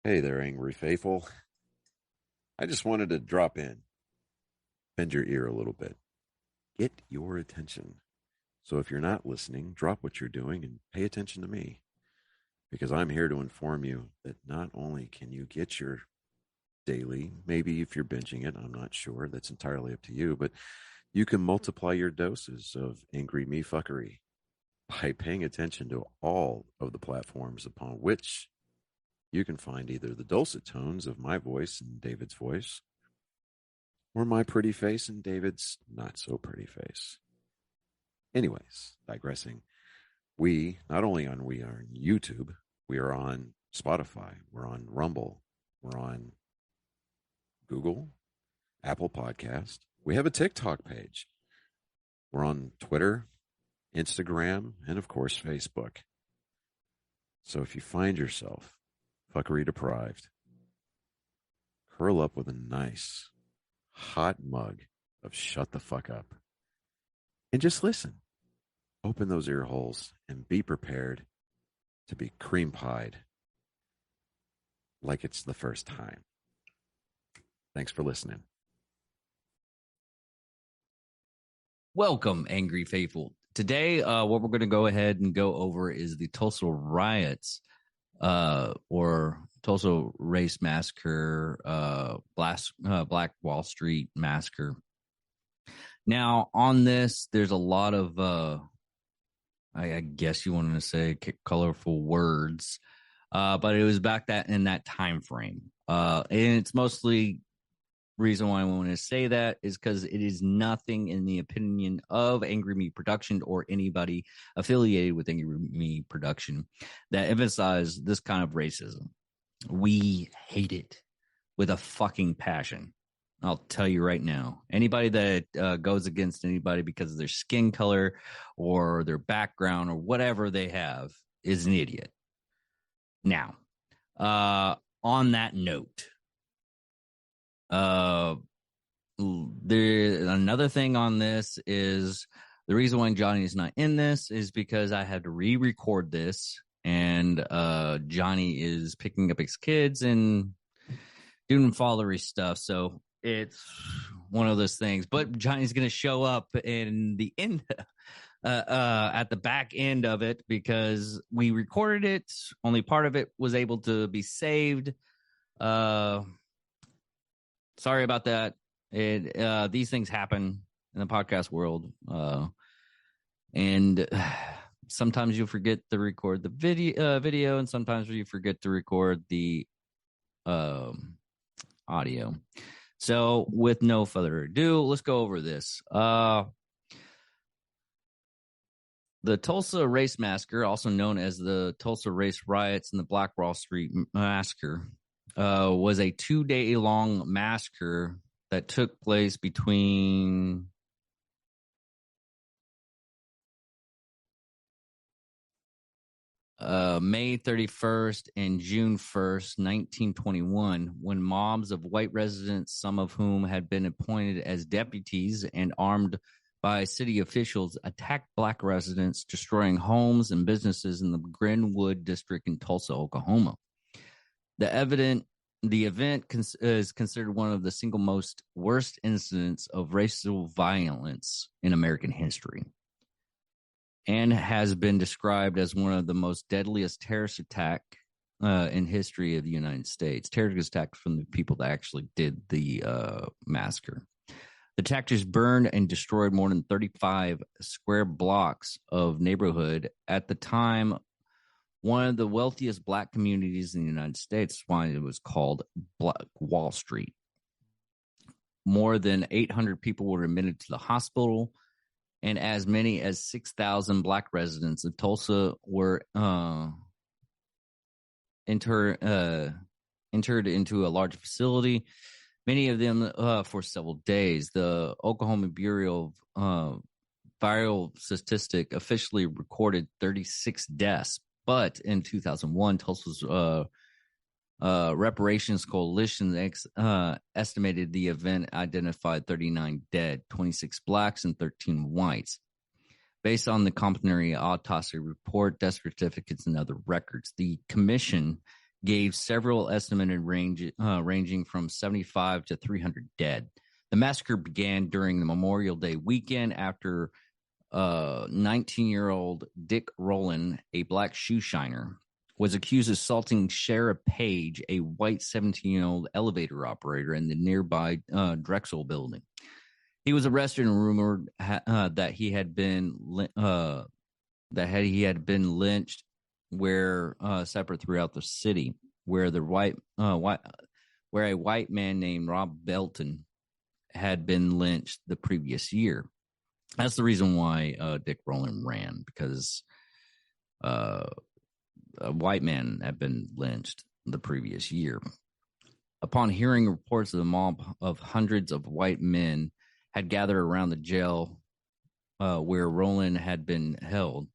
Hey there, angry faithful. I just wanted to drop in, bend your ear a little bit, get your attention. So if you're not listening, drop what you're doing and pay attention to me because I'm here to inform you that not only can you get your daily, maybe if you're binging it, I'm not sure, that's entirely up to you, but you can multiply your doses of angry me fuckery by paying attention to all of the platforms upon which you can find either the dulcet tones of my voice and David's voice, or my pretty face and David's not so pretty face. Anyways, digressing, we not only we are on YouTube, we are on Spotify, we're on Rumble, we're on Google, Apple Podcast. We have a TikTok page. We're on Twitter, Instagram, and of course, Facebook. So if you find yourself fuckery deprived, curl up with a nice hot mug of shut the fuck up and just listen. Open those ear holes and be prepared to be cream pied like it's the first time. Thanks for listening. Welcome, Angry Faithful. Today, what we're going to go ahead and go over is the Tulsa riots, or Tulsa Race Massacre, Black Wall Street Massacre. Now, on this, there's a lot of, I guess you wanted to say colorful words, but it was back in that time frame. And it's mostly reason why I want to say that is because it is nothing in the opinion of Angry Me Production or anybody affiliated with Angry Me Production that emphasize this kind of racism. We hate it with a fucking passion. I'll tell you right now, anybody that goes against anybody because of their skin color or their background or whatever they have is an idiot. Now, on that note, another thing on this is the reason why Johnny is not in this is because I had to re-record this, and Johnny is picking up his kids and doing fatherly stuff, so it's one of those things. But Johnny's gonna show up in the end, at the back end of it, because we recorded it. Only part of it was able to be saved. Sorry about that. These things happen in the podcast world. And sometimes you forget to record the video, and sometimes you forget to record the audio. So with no further ado, let's go over this. The Tulsa Race Massacre, also known as the Tulsa Race Riots and the Black Wall Street Massacre, was a 2-day-long massacre that took place between May 31st and June 1st, 1921, when mobs of white residents, some of whom had been appointed as deputies and armed by city officials, attacked black residents, destroying homes and businesses in the Greenwood district in Tulsa, Oklahoma. The event is considered one of the single most worst incidents of racial violence in American history, and has been described as one of the most deadliest terrorist attack in history of the United States. Terrorist attacks from the people that actually did the massacre. The attackers burned and destroyed more than 35 square blocks of neighborhood. At the time, one of the wealthiest black communities in the United States, why it was called Black Wall Street. More than 800 people were admitted to the hospital, and as many as 6,000 black residents of Tulsa were entered into a large facility, many of them for several days. The Oklahoma Bureau of Viral Statistic officially recorded 36 deaths. But in 2001, Tulsa's Reparations Coalition estimated the event identified 39 dead, 26 blacks, and 13 whites. Based on the complementary autopsy report, death certificates, and other records, the commission gave several estimated ranging from 75 to 300 dead. The massacre began during the Memorial Day weekend after 19-year-old Dick Rowland, a black shoe shiner, was accused of assaulting Shara Page, a white 17-year-old elevator operator in the nearby Drexel building. He was arrested and rumored that he had been lynched, where separate throughout the city, where a white man named Rob Belton had been lynched the previous year. That's the reason why Dick Rowland ran, because a white man had been lynched the previous year. Upon hearing reports of the mob of hundreds of white men had gathered around the jail where Rowland had been held,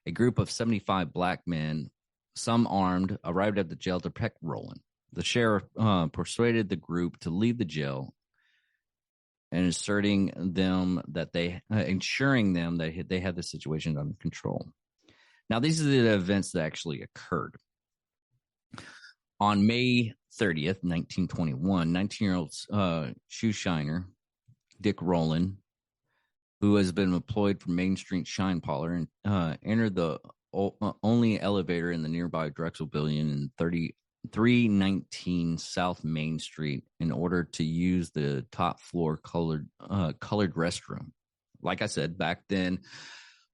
a group of 75 black men, some armed, arrived at the jail to protect Rowland. The sheriff persuaded the group to leave the jail and ensuring them that they had the situation under control. Now, these are the events that actually occurred. On May 30th, 1921, 19-year-old shoe shiner Dick Rowland, who has been employed for Main Street Shine Parlor, entered the only elevator in the nearby Drexel building in 319 South Main Street in order to use the top floor colored restroom. Like I said, back then,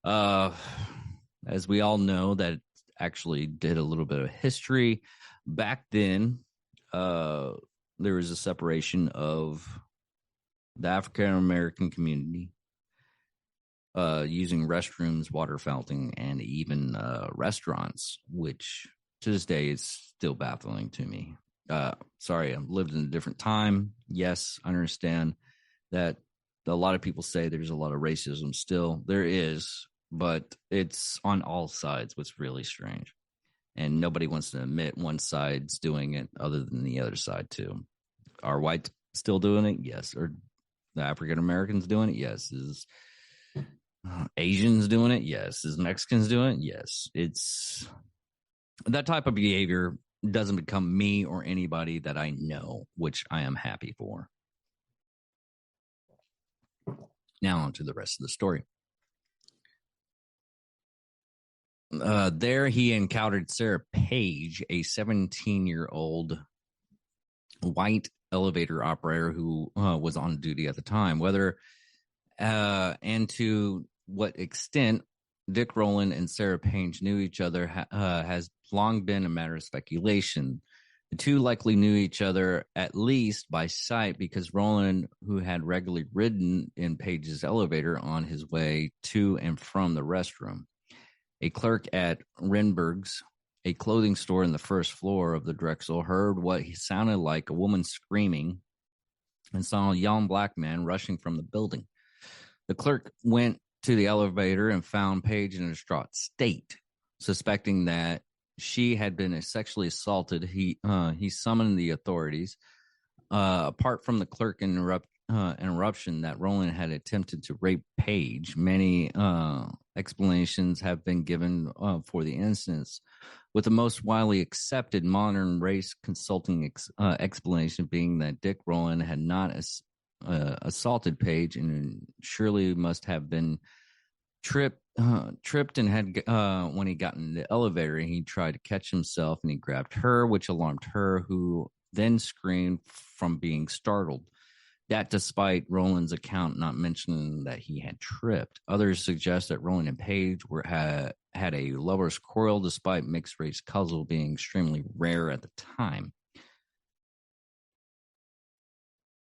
as we all know, that actually did a little bit of history. Back then, there was a separation of the African American community using restrooms, water fountain, and even restaurants, which to this day is still baffling to me. Sorry, I've lived in a different time. Yes, I understand that a lot of people say there's a lot of racism still. There is, but it's on all sides, what's really strange. And nobody wants to admit one side's doing it other than the other side too. Are white still doing it? Yes. Or the African Americans doing it? Yes. Is Asians doing it? Yes. Is Mexicans doing it? Yes. It's that type of behavior doesn't become me or anybody that I know, which I am happy for. Now on to the rest of the story. There he encountered Sarah Page, a 17-year-old white elevator operator who was on duty at the time. Whether and to what extent Dick Rowland and Sarah Page knew each other has long been a matter of speculation. The two likely knew each other at least by sight because Rowland, who had regularly ridden in Page's elevator on his way to and from the restroom. A clerk at Renberg's, a clothing store in the first floor of the Drexel, heard what sounded like a woman screaming and saw a young black man rushing from the building. The clerk went to the elevator and found Page in a distraught state. Suspecting that she had been sexually assaulted, he summoned the authorities. Apart from the clerk interruption that Rowland had attempted to rape Page, many explanations have been given for the incidents, with the most widely accepted modern race consulting explanation being that Dick Rowland had not assaulted Page and surely must have been tripped and had when he got in the elevator, he tried to catch himself and he grabbed her, which alarmed her, who then screamed from being startled. That despite Rowland's account not mentioning that he had tripped. Others suggest that Rowland and Page had a lover's quarrel despite mixed race couple being extremely rare at the time.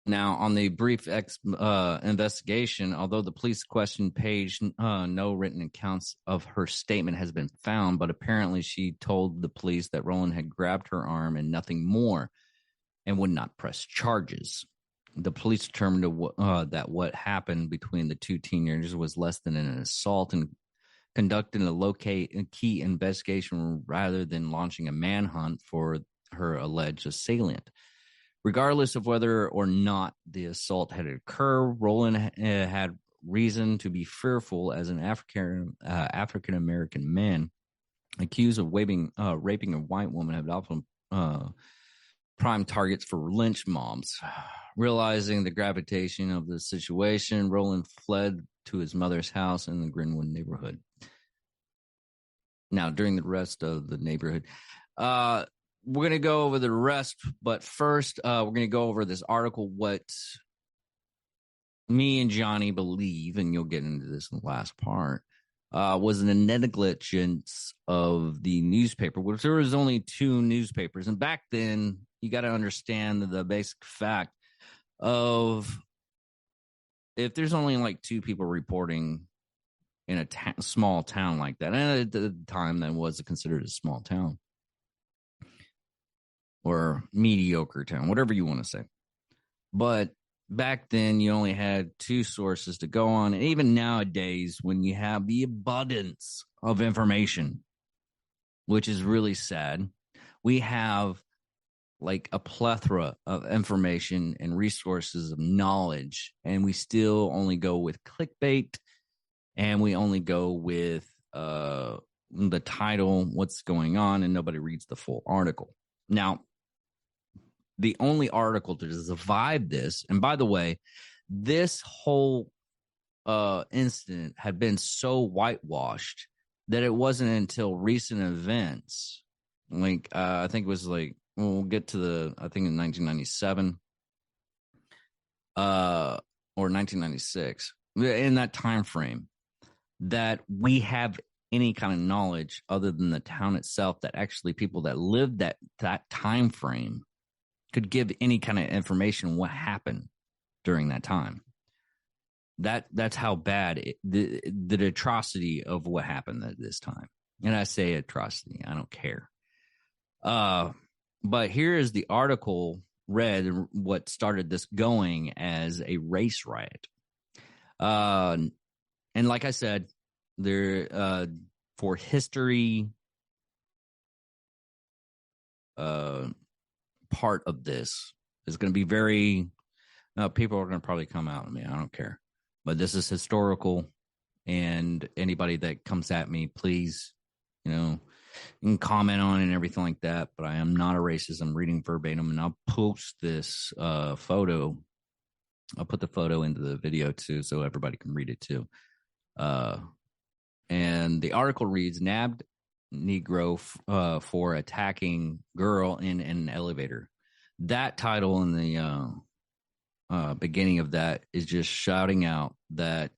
Now, on the brief investigation, although the police questioned Page, no written accounts of her statement has been found, but apparently she told the police that Rowland had grabbed her arm and nothing more and would not press charges. The police determined that what happened between the two teenagers was less than an assault and conducted a key investigation rather than launching a manhunt for her alleged assailant. Regardless of whether or not the assault had occurred, Rowland had reason to be fearful as an African-American man accused of raping a white woman had often prime targets for lynch mobs. Realizing the gravitation of the situation, Roland fled to his mother's house in the Greenwood neighborhood. Now, during the rest of the neighborhood, we're going to go over the rest, but first, we're going to go over this article, what me and Johnny believe, and you'll get into this in the last part, was the negligence of the newspaper, which there was only 2 newspapers. And back then, you got to understand the basic fact of if there's only like 2 people reporting in a small town like that, and at the time that was considered a small town or mediocre town, whatever you want to say. But back then, you only had 2 sources to go on. And even nowadays, when you have the abundance of information, which is really sad, we have like a plethora of information and resources of knowledge, and we still only go with clickbait, and we only go with the title, what's going on, and nobody reads the full article. Now, the only article to survive this, and by the way, this whole incident had been so whitewashed that it wasn't until recent events, like I think it was like, we'll get to I think in 1997 or 1996, in that time frame, that we have any kind of knowledge other than the town itself, that actually people that lived that time frame could give any kind of information what happened during that time. That's how bad the atrocity of what happened at this time. And I say atrocity, I don't care. But here is the article read, what started this going as a race riot. And like I said, there for history part of this is going to be very people are going to probably come out at me. I don't care, but this is historical, and anybody that comes at me, please, you can comment on it and everything like that, but I am not a racist. I'm reading verbatim, and I'll post this photo. I'll put the photo into the video too, so everybody can read it too. And the article reads, nabbed Negro for attacking girl in an elevator. That title in the beginning of that is just shouting out that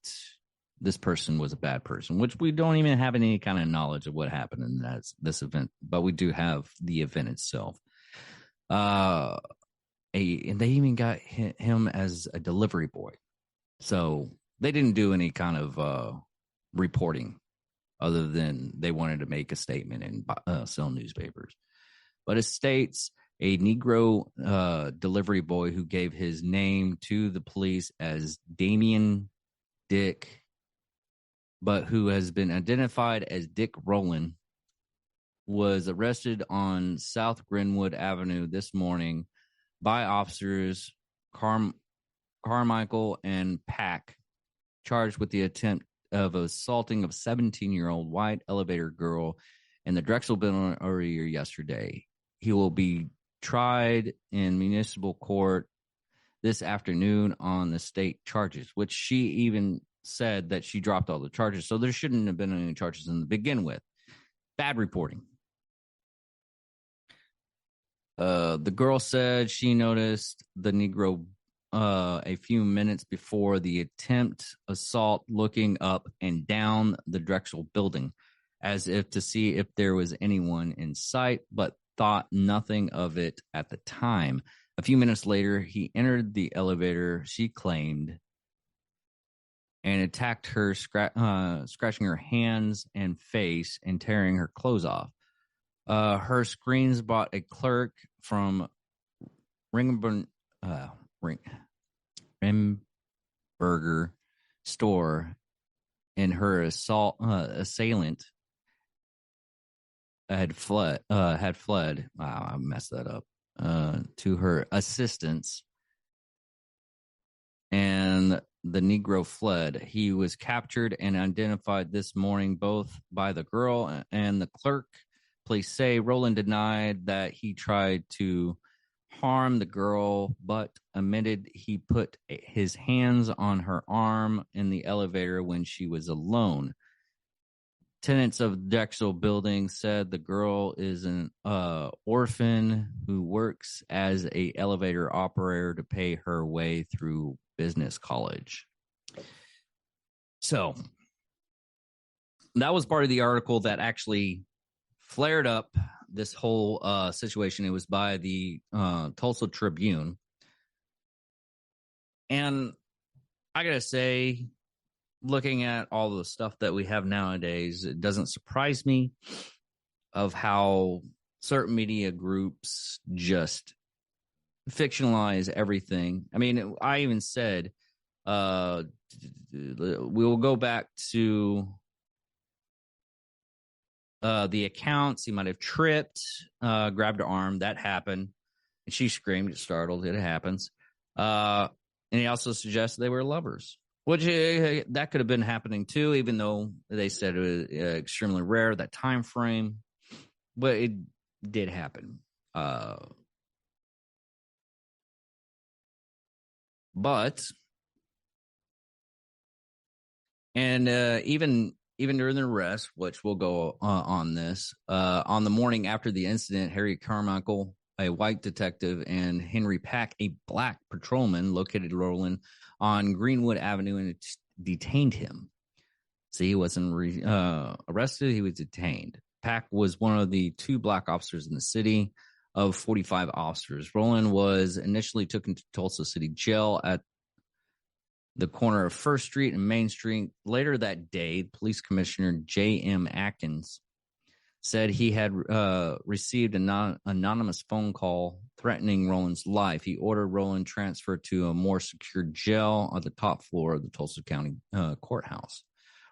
this person was a bad person, which we don't even have any kind of knowledge of what happened in this event, but we do have the event itself. And they even got him as a delivery boy. So they didn't do any kind of reporting other than they wanted to make a statement and sell newspapers. But it states a Negro delivery boy who gave his name to the police as Damian Dick, but who has been identified as Dick Rowland, was arrested on South Greenwood Avenue this morning by officers Carmichael and Pack, charged with the attempt of assaulting a 17-year-old white elevator girl in the Drexel building earlier yesterday. He will be tried in municipal court this afternoon on the state charges, which she even said that she dropped all the charges. So there shouldn't have been any charges in the begin with. Bad reporting. The girl said she noticed the Negro a few minutes before the attempt assault, looking up and down the Drexel building as if to see if there was anyone in sight, but thought nothing of it at the time. A few minutes later, he entered the elevator, she claimed, and attacked her, scratching her hands and face and tearing her clothes off. Her screams brought a clerk from Ringburger store, and her assailant had fled. Wow, I messed that up. To her assistance, and the Negro fled. He was captured and identified this morning both by the girl and the clerk. police say Rowland denied that he tried to harm the girl, but admitted he put his hands on her arm in the elevator when she was alone. Tenants of Drexel building said the girl is an orphan who works as a elevator operator to pay her way through business college. So that was part of the article that actually flared up this whole situation. It was by the Tulsa Tribune. And I gotta say, looking at all the stuff that we have nowadays, it doesn't surprise me of how certain media groups just fictionalize everything. I mean, I even said we will go back to the accounts. He might have tripped, grabbed her arm. That happened. And she screamed, startled. It happens. And he also suggested they were lovers, which that could have been happening too, even though they said it was extremely rare, that time frame. But it did happen. Even during the arrest, which we'll go on this, on the morning after the incident, Harry Carmichael, a white detective, and Henry Pack, a black patrolman, located Rowland on Greenwood Avenue and detained him. So he wasn't arrested, he was detained. Pack was one of the 2 black officers in the city of 45 officers. Rowland was initially taken to Tulsa City Jail at the corner of First Street and Main Street. Later that day, Police Commissioner J.M. Atkins said he had received an anonymous phone call threatening Rowland's life. He ordered Rowland transferred to a more secure jail on the top floor of the Tulsa County Courthouse.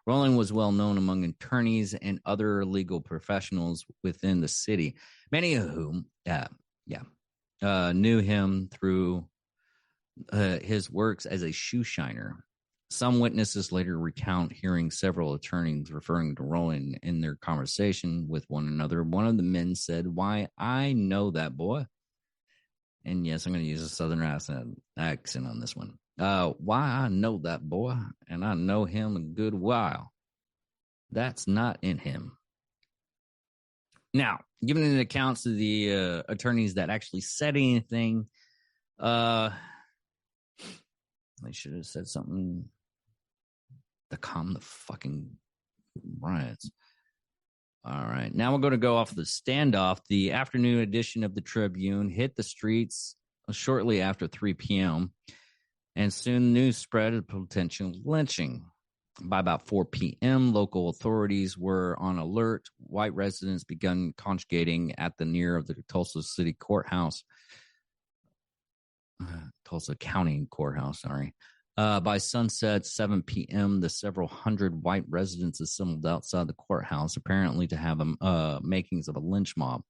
Rowland was well known among attorneys and other legal professionals within the city, many of whom knew him through his works as a shoe shiner. Some witnesses later recount hearing several attorneys referring to Rowland in their conversation with one another. One of the men said, "Why, I know that boy." And yes, I'm going to use a Southern accent on this one. Why, I know that boy, and I know him a good while. That's not in him. Now, given the accounts of the attorneys that actually said anything, I should have said something to calm the fucking riots. All right. Now we're going to go off the standoff. The afternoon edition of the Tribune hit the streets shortly after 3 p.m. and soon news spread of potential lynching. By about 4 p.m., local authorities were on alert. White residents began congregating at the near of the Tulsa City Courthouse. Tulsa County Courthouse, sorry. By sunset, 7 p.m., the several hundred white residents assembled outside the courthouse, apparently to have makings of a lynch mob.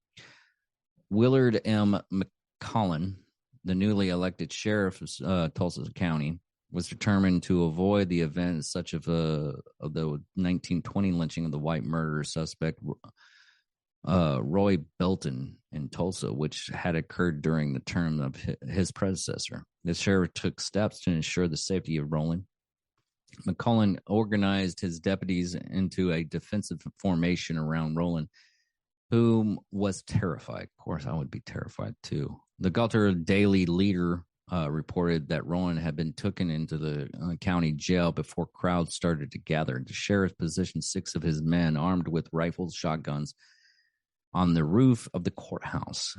Willard M. McCollin, the newly elected sheriff of Tulsa County, was determined to avoid the event such of the 1920 lynching of the white murderer suspect Roy Belton in Tulsa, which had occurred during the term of his predecessor. The sheriff took steps to ensure the safety of Rowland. McCollin organized his deputies into a defensive formation around Rowland, whom was terrified. Of course, I would be terrified too. The Gulter Daily Leader reported that Rowland had been taken into the county jail before crowds started to gather. The sheriff positioned 6 of his men armed with rifles, shotguns, on the roof of the courthouse.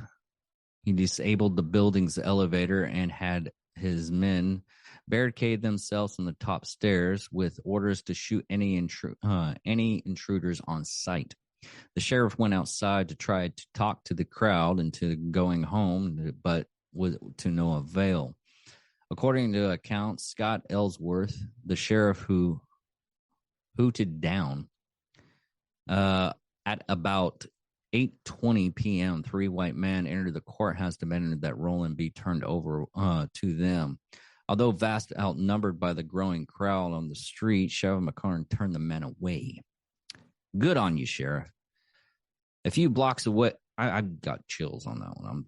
He disabled the building's elevator and had his men barricade themselves on the top stairs with orders to shoot any intruders on sight. The sheriff went outside to try to talk to the crowd into going home, but to no avail. According to accounts, Scott Ellsworth, the sheriff who hooted down at about 8:20 p.m., 3 white men entered the courthouse demanding that Rowland be turned over to them. Although vast outnumbered by the growing crowd on the street, Sheriff McCarn turned the men away. Good on you, Sheriff. A few blocks away, I got chills on that one.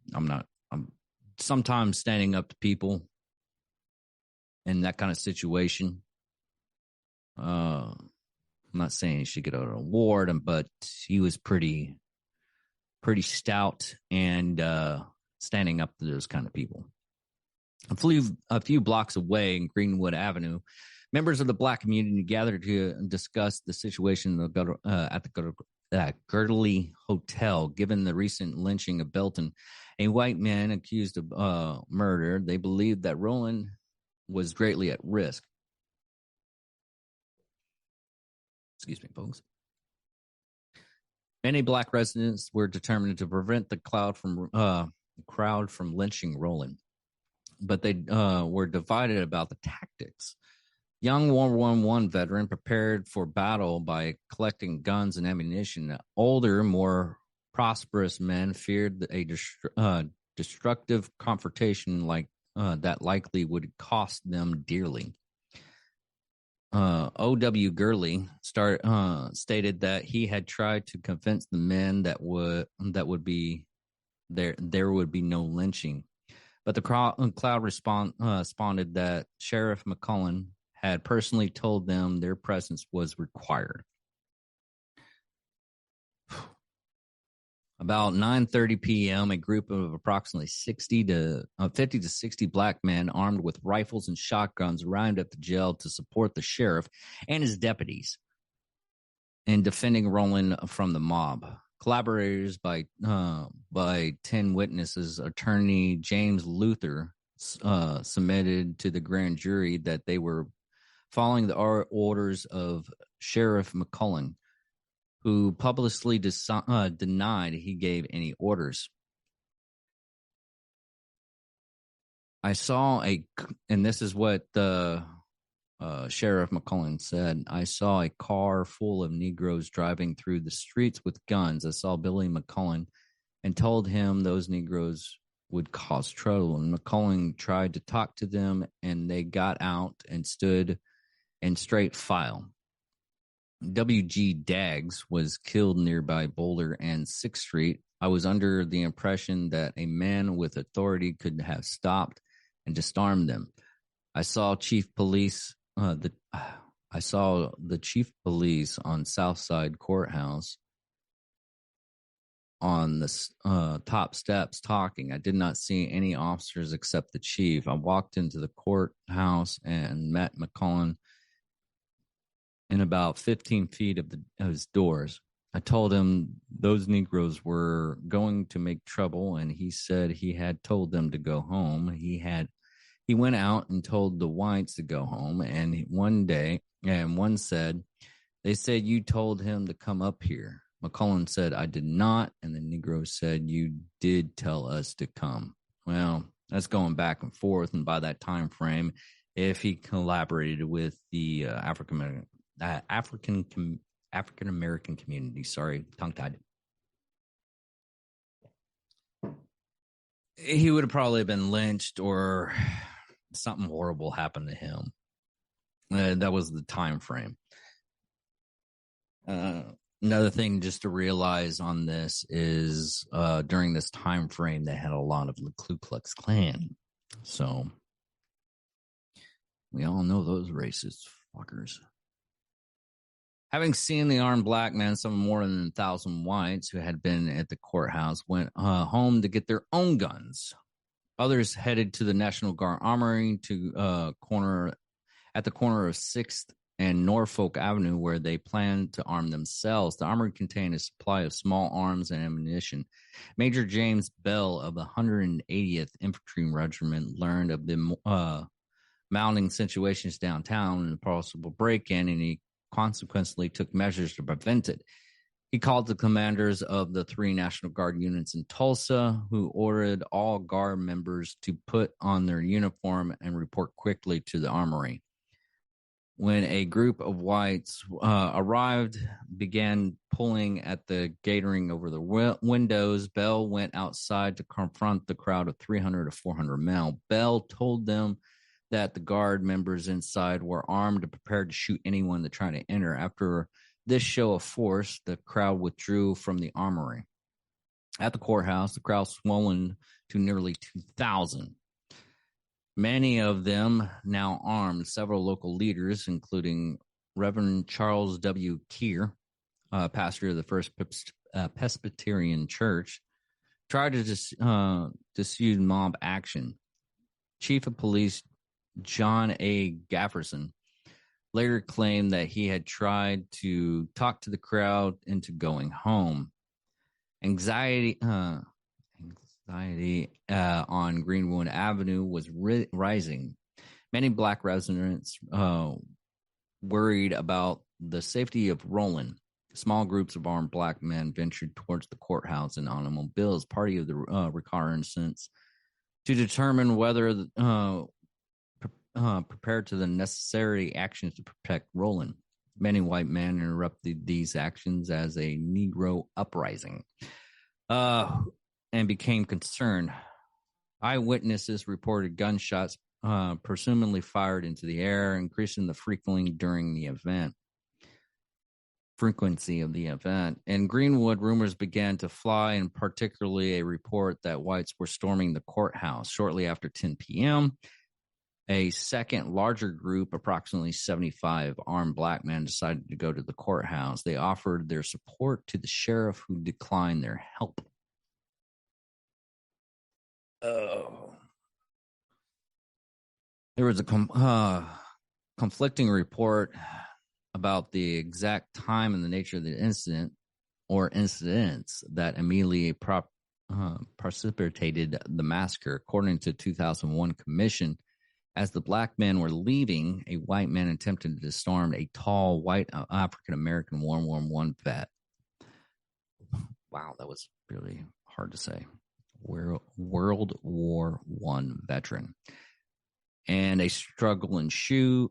I'm sometimes standing up to people in that kind of situation. I'm not saying he should get an award, but he was pretty stout and standing up to those kind of people. A few blocks away in Greenwood Avenue, members of the Black community gathered to discuss the situation at the Girdley Hotel. Given the recent lynching of Belton, a white man accused of murder, they believed that Roland was greatly at risk. Excuse me, folks. Many Black residents were determined to prevent the crowd from lynching Roland, but they were divided about the tactics. Young World War I veteran prepared for battle by collecting guns and ammunition. Older, more prosperous men feared a destructive confrontation that likely would cost them dearly. O.W. Gurley stated that he had tried to convince the men that would be no lynching, but the crowd responded that Sheriff McCullen had personally told them their presence was required. About 9:30 p.m., a group of approximately 50 to 60 Black men armed with rifles and shotguns arrived at the jail to support the sheriff and his deputies in defending Roland from the mob. Collaborators by 10 witnesses, attorney James Luther submitted to the grand jury that they were following the orders of Sheriff McCullen, who publicly denied he gave any orders. I saw and this is what the Sheriff McCullen said, I saw a car full of Negroes driving through the streets with guns. I saw Billy McCullen and told him those Negroes would cause trouble. And McCullen tried to talk to them, and they got out and stood in straight file. W.G. Daggs was killed nearby Boulder and 6th Street. I was under the impression that a man with authority could have stopped and disarmed them. I saw the chief police on Southside Courthouse on the top steps talking. I did not see any officers except the chief. I walked into the courthouse and met McCullen in about 15 feet of his doors. I told him those Negroes were going to make trouble, and he said he had told them to go home. He went out and told the whites to go home, and one said, they said you told him to come up here. McCullen said, I did not, and the Negroes said, you did tell us to come. Well, that's going back and forth, and by that time frame, if he collaborated with the African American community. Sorry, tongue-tied. He would have probably been lynched or something horrible happened to him. That was the time frame. Another thing just to realize on this is during this time frame, they had a lot of the Ku Klux Klan. So we all know those racist fuckers. Having seen the armed Black men, some more than 1,000 whites who had been at the courthouse went home to get their own guns. Others headed to the National Guard Armory at the corner of 6th and Norfolk Avenue, where they planned to arm themselves. The armory contained a supply of small arms and ammunition. Major James Bell of the 180th Infantry Regiment learned of the mounting situations downtown and a possible break-in, and he consequently took measures to prevent it. He called the commanders of the 3 National Guard units in Tulsa, who ordered all Guard members to put on their uniform and report quickly to the armory. When a group of whites arrived, began pulling at the gathering over the windows, Bell went outside to confront the crowd of 300 to 400 men. Bell told them that the Guard members inside were armed and prepared to shoot anyone that tried to enter. After this show of force, the crowd withdrew from the armory. At the courthouse, the crowd swollen to nearly 2,000. Many of them now armed. Several local leaders, including Reverend Charles W. Keir, pastor of the First Presbyterian Church, tried to dissuade mob action. Chief of Police John A. Gafferson later claimed that he had tried to talk to the crowd into going home. Anxiety on Greenwood Avenue was rising. Many black residents worried about the safety of Roland. Small groups of armed black men ventured towards the courthouse in automobiles, party of the reconnaissance, to determine whether prepared to the necessary actions to protect Roland. Many white men interrupted these actions as a Negro uprising and became concerned. Eyewitnesses reported gunshots presumably fired into the air, increasing the frequency of the event. In Greenwood, rumors began to fly, and particularly a report that whites were storming the courthouse. Shortly after 10 p.m., a second larger group, approximately 75 armed black men, decided to go to the courthouse. They offered their support to the sheriff, who declined their help. There was a conflicting report about the exact time and the nature of the incident or incidents that immediately precipitated the massacre. According to 2001 commission, as the black men were leaving, a white man attempted to storm a tall white African-American World War I vet. Wow, that was really hard to say. World War I veteran. And a struggle ensued,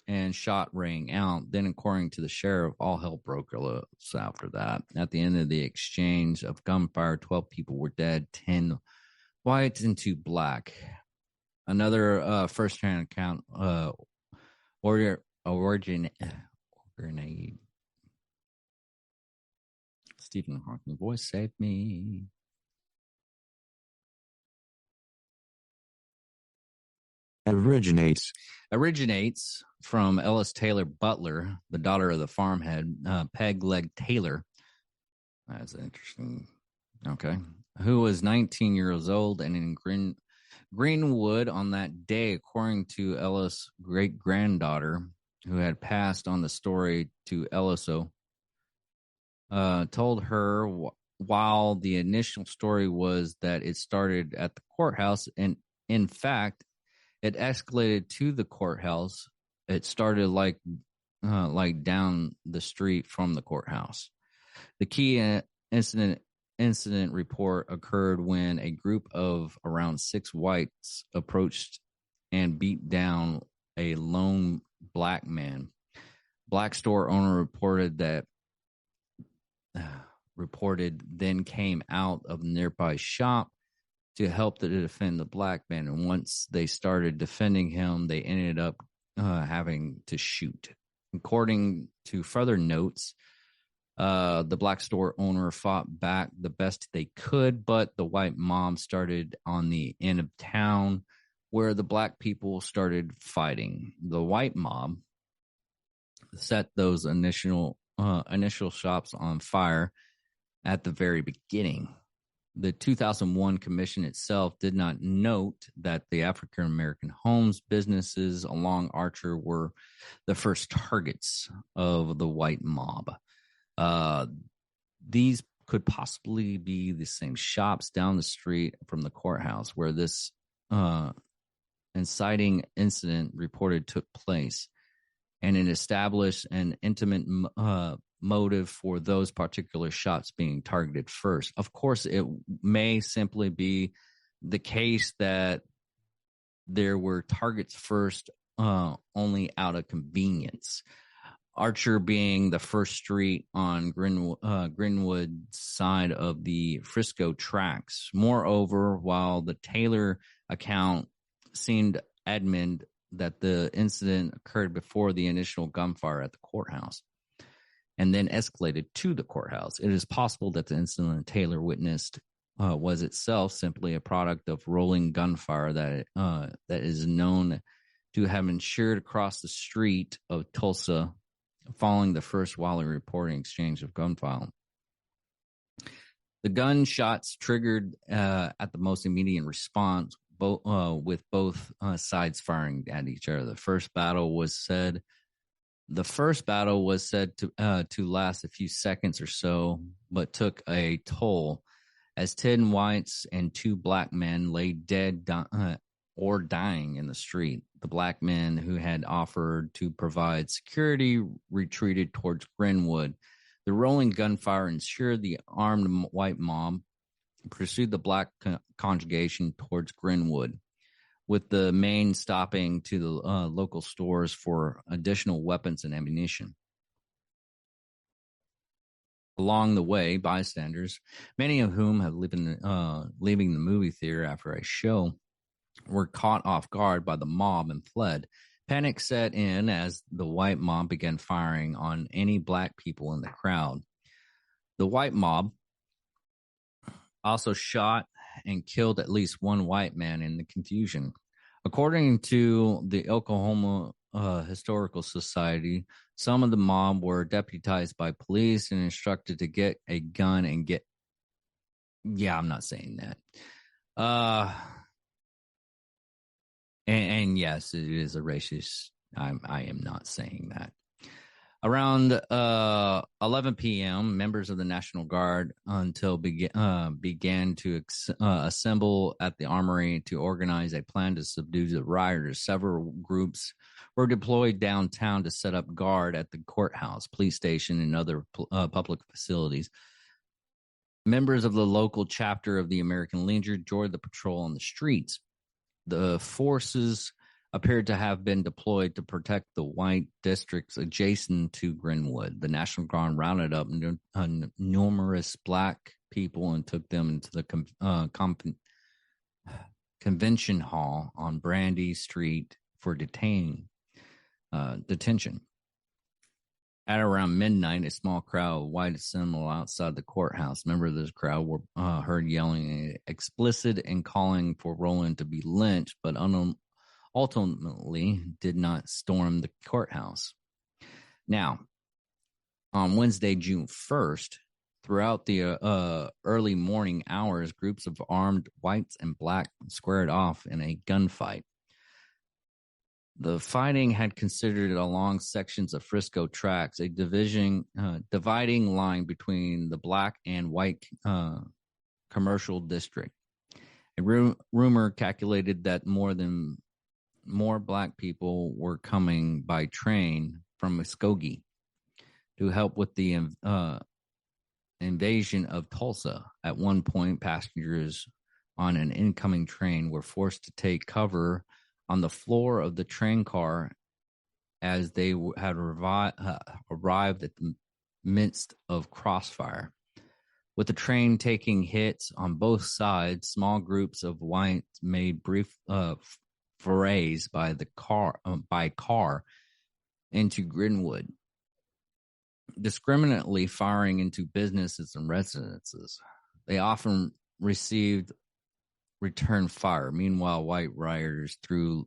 and shot rang out. Then, according to the sheriff, all hell broke loose after that. At the end of the exchange of gunfire, 12 people were dead, 10 white and 2 black. Another first-hand account, Stephen Hawking voice saved me. Originates from Ellis Taylor Butler, the daughter of the farmhead Peg Leg Taylor. That's interesting. Okay. Who was 19 years old and in Greenwood on that day, according to Ellis' great-granddaughter, who had passed on the story to Elliso, told her while the initial story was that it started at the courthouse, and in fact, it escalated to the courthouse. It started like down the street from the courthouse. The key incident report occurred when a group of around 6 whites approached and beat down a lone black man. Black store owner reported then came out of the nearby shop to help to defend the black man. And once they started defending him, they ended up having to shoot. According to further notes, the black store owner fought back the best they could, but the white mob started on the end of town where the black people started fighting. The white mob set those initial shops on fire at the very beginning. The 2001 commission itself did not note that the African-American homes, businesses along Archer were the first targets of the white mob. These could possibly be the same shops down the street from the courthouse where this inciting incident reported took place, and it established an intimate motive for those particular shops being targeted first. Of course, it may simply be the case that there were targets first only out of convenience. Archer being the first street on Greenwood side of the Frisco tracks. Moreover, while the Taylor account seemed adamant that the incident occurred before the initial gunfire at the courthouse, and then escalated to the courthouse. It is possible that the incident Taylor witnessed was itself simply a product of rolling gunfire that is known to have ensured across the street of Tulsa following the first widely reported exchange of gunfire. The gunshots triggered at the most immediate response, with both sides firing at each other. The first battle was said to last a few seconds or so, but took a toll as 10 whites and 2 black men lay dead or dying in the street. The black men who had offered to provide security retreated towards Glenwood. The rolling gunfire ensured the armed white mob pursued the black congregation towards Glenwood, with the main stopping to the local stores for additional weapons and ammunition. Along the way, bystanders, many of whom had leaving the movie theater after a show, were caught off guard by the mob and fled. Panic set in as the white mob began firing on any black people in the crowd. The white mob also shot and killed at least 1 white man in the confusion. According to the Oklahoma Historical Society, some of the mob were deputized by police and instructed to get a gun and get... Yeah, I'm not saying that. And yes, it is a racist. I am not saying that. Around 11 p.m., members of the National Guard began to assemble at the armory to organize a plan to subdue the rioters. Several groups were deployed downtown to set up guard at the courthouse, police station, and other public facilities. Members of the local chapter of the American Legion joined the patrol on the streets. The forces appeared to have been deployed to protect the white districts adjacent to Glenwood. The National Guard rounded up numerous black people and took them into the convention hall on Brandy Street for detention. At around midnight, a small crowd of white assembled outside the courthouse. Members of this crowd were heard yelling explicit and calling for Rowland to be lynched, but ultimately did not storm the courthouse. Now, on Wednesday, June 1st, throughout the early morning hours, groups of armed whites and blacks squared off in a gunfight. The fighting had considered along sections of Frisco tracks, a dividing line between the black and white commercial district. A rumor calculated that more black people were coming by train from Muskogee to help with the invasion of Tulsa. At one point, passengers on an incoming train were forced to take cover on the floor of the train car as they had arrived at the midst of crossfire. With the train taking hits on both sides, small groups of whites made brief forays by car into Glenwood, discriminately firing into businesses and residences. They often received return fire. Meanwhile, white rioters threw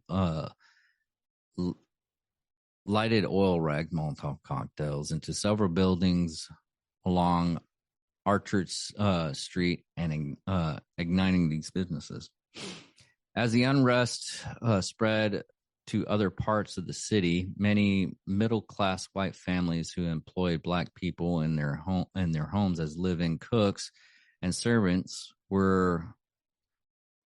lighted oil rag Molotov cocktails into several buildings along Archer Street and igniting these businesses. As the unrest spread to other parts of the city, many middle-class white families who employed black people in their homes as live-in cooks and servants were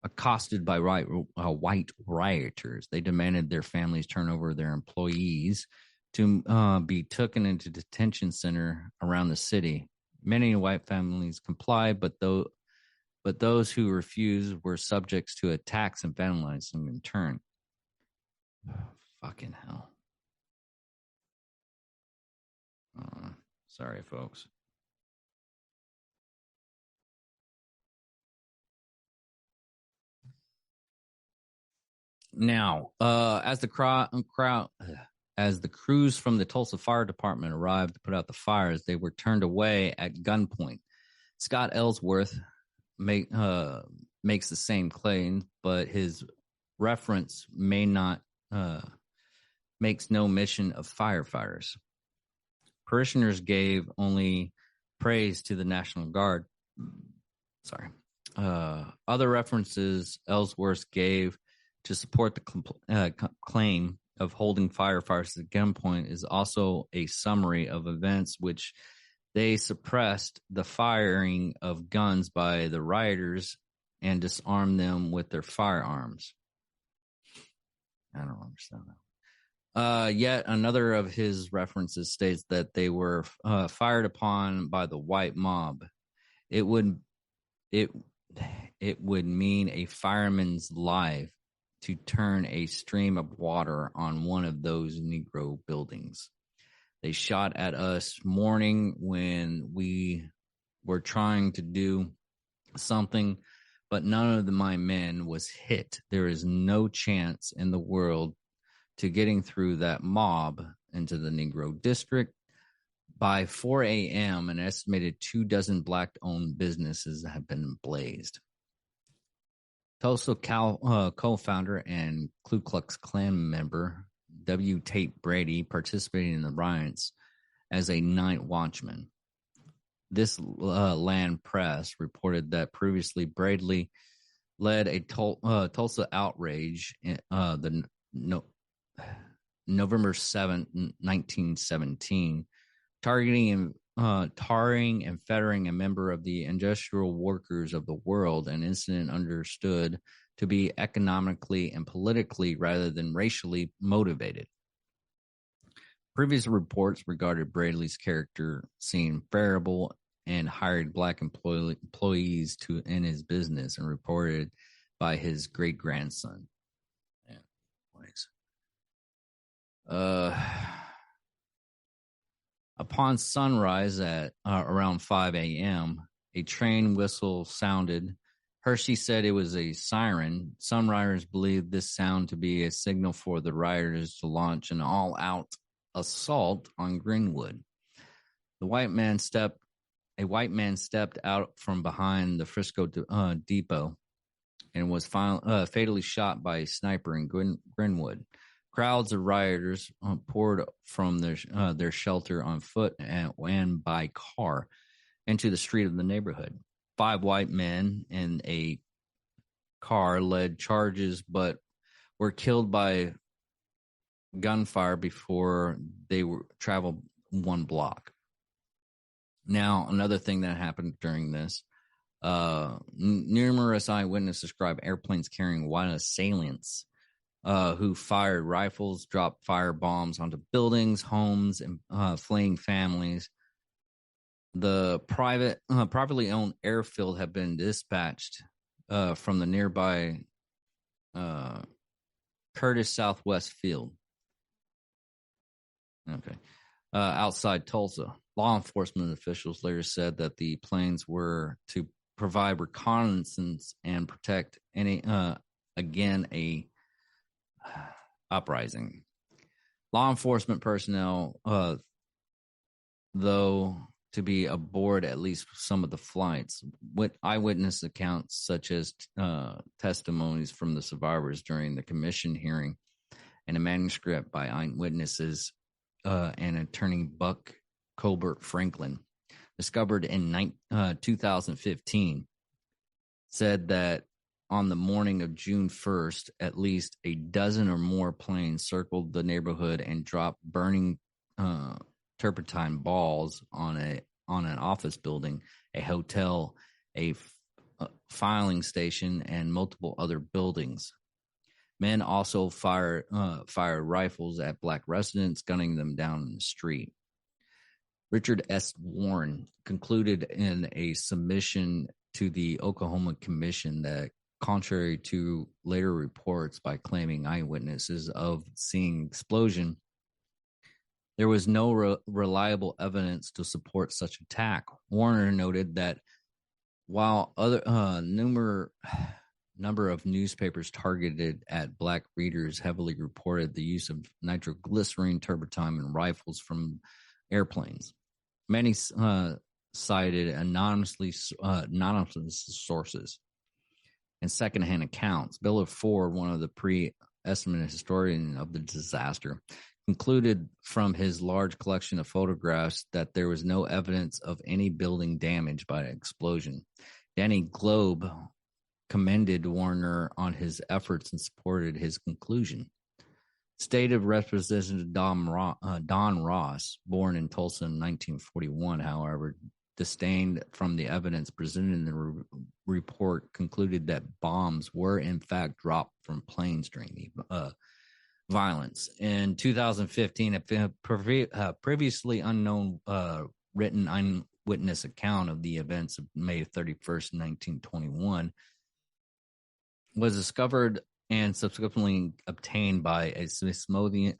accosted by white rioters. They demanded their families turn over their employees to be taken into detention center around the city. Many white families complied, but those who refused were subjects to attacks and vandalism in turn. Fucking hell. Sorry, folks. Now, as the crowd As the crews from the Tulsa Fire Department arrived to put out the fires, they were turned away at gunpoint. Scott Ellsworth makes the same claim, but his reference makes no mention of firefighters. Parishioners gave only praise to the National Guard. Other references Ellsworth gave to support the claim of holding firefighters at gunpoint is also a summary of events which they suppressed the firing of guns by the rioters and disarmed them with their firearms. I don't understand that. Yet another of his references states that they were fired upon by the white mob. It would mean a fireman's life to turn a stream of water on one of those Negro buildings. They shot at us morning when we were trying to do something, but none of my men was hit. There is no chance in the world to getting through that mob into the Negro district. By 4 a.m., an estimated 24 black-owned businesses have been blazed. Tulsa co-founder and Ku Klux Klan member W. Tate Brady participated in the riots as a night watchman. This land press reported that previously Brady led a Tulsa outrage November 7, 1917, tarring and fettering a member of the industrial workers of the world, an incident understood to be economically and politically rather than racially motivated. Previous reports regarded Brady's character seeing variable and hired black employees in his business and reported by his great-grandson. Upon sunrise at around 5 a.m., a train whistle sounded. Hershey said it was a siren. Some rioters believed this sound to be a signal for the rioters to launch an all-out assault on Greenwood. A white man stepped out from behind the Frisco depot and was fatally shot by a sniper in Greenwood. Crowds of rioters poured from their shelter on foot and by car into the street of the neighborhood. 5 white men in a car led charges, but were killed by gunfire before they traveled 1 block. Now, another thing that happened during this, numerous eyewitnesses describe airplanes carrying white assailants who fired rifles, dropped fire bombs onto buildings, homes, and fleeing families. The privately owned airfield had been dispatched from the nearby Curtis Southwest Field. Outside Tulsa. Law enforcement officials later said that the planes were to provide reconnaissance and protect a uprising. Law enforcement personnel, though, to be aboard at least some of the flights. With eyewitness accounts such as testimonies from the survivors during the commission hearing and a manuscript by eyewitnesses and attorney Buck Colbert Franklin, discovered in 2015, said that on the morning of June 1st, at least a dozen or more planes circled the neighborhood and dropped burning turpentine balls on an office building, a hotel, a filing station, and multiple other buildings. Men also fired rifles at black residents, gunning them down in the street. Richard S. Warren concluded in a submission to the Oklahoma Commission that, contrary to later reports by claiming eyewitnesses of seeing explosion, there was no reliable evidence to support such attack. Warner noted that while Number of newspapers targeted at black readers heavily reported the use of nitroglycerin, turpentine, and rifles from airplanes. Many cited anonymous sources and secondhand accounts. Billard Ford, one of the pre-estimate historian of the disaster, concluded from his large collection of photographs that there was no evidence of any building damaged by the explosion. Danny Globe commended Warner on his efforts and supported his conclusion. State Representative Don Ross, born in Tulsa in 1941, however, disdained from the evidence presented in the report, concluded that bombs were in fact dropped from planes during the violence. In 2015, a previously unknown written eyewitness account of the events of May 31st, 1921 was discovered and subsequently obtained by a Smithsonian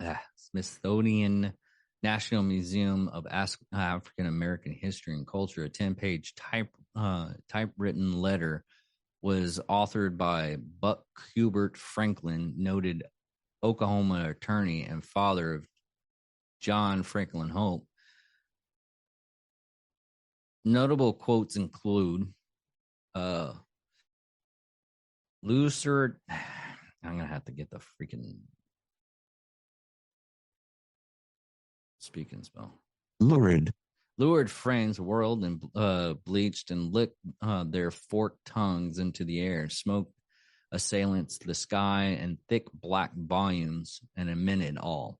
National Museum of African American History and Culture. A 10-page typewritten letter was authored by Buck Hubert Franklin, noted Oklahoma attorney and father of John Franklin Hope. Notable quotes include Lucid. I'm gonna have to get the freaking speaking spell. Lured friends whirled and bleached and licked their forked tongues into the air. Smoke assailants the sky in thick black volumes and a minute all.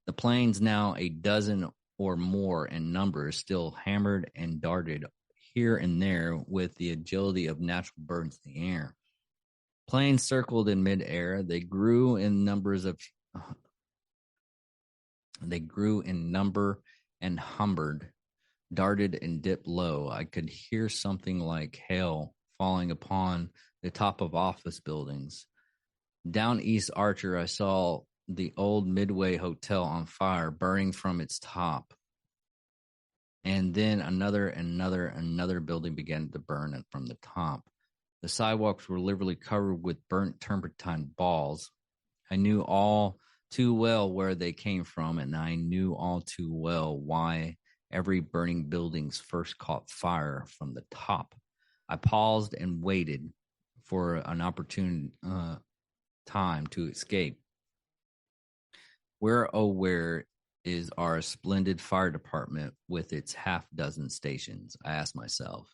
The planes, now a dozen or more in number, still hammered and darted here and there with the agility of natural birds in the air. Planes circled in midair. They grew in number and humbered, darted and dipped low. I could hear something like hail falling upon the top of office buildings. Down East Archer, I saw the old Midway Hotel on fire, burning from its top. And then another building began to burn from the top. The sidewalks were literally covered with burnt turpentine balls. I knew all too well where they came from, and I knew all too well why every burning building's first caught fire from the top. I paused and waited for an opportune time to escape. Where is our splendid fire department with its half-dozen stations? I asked myself.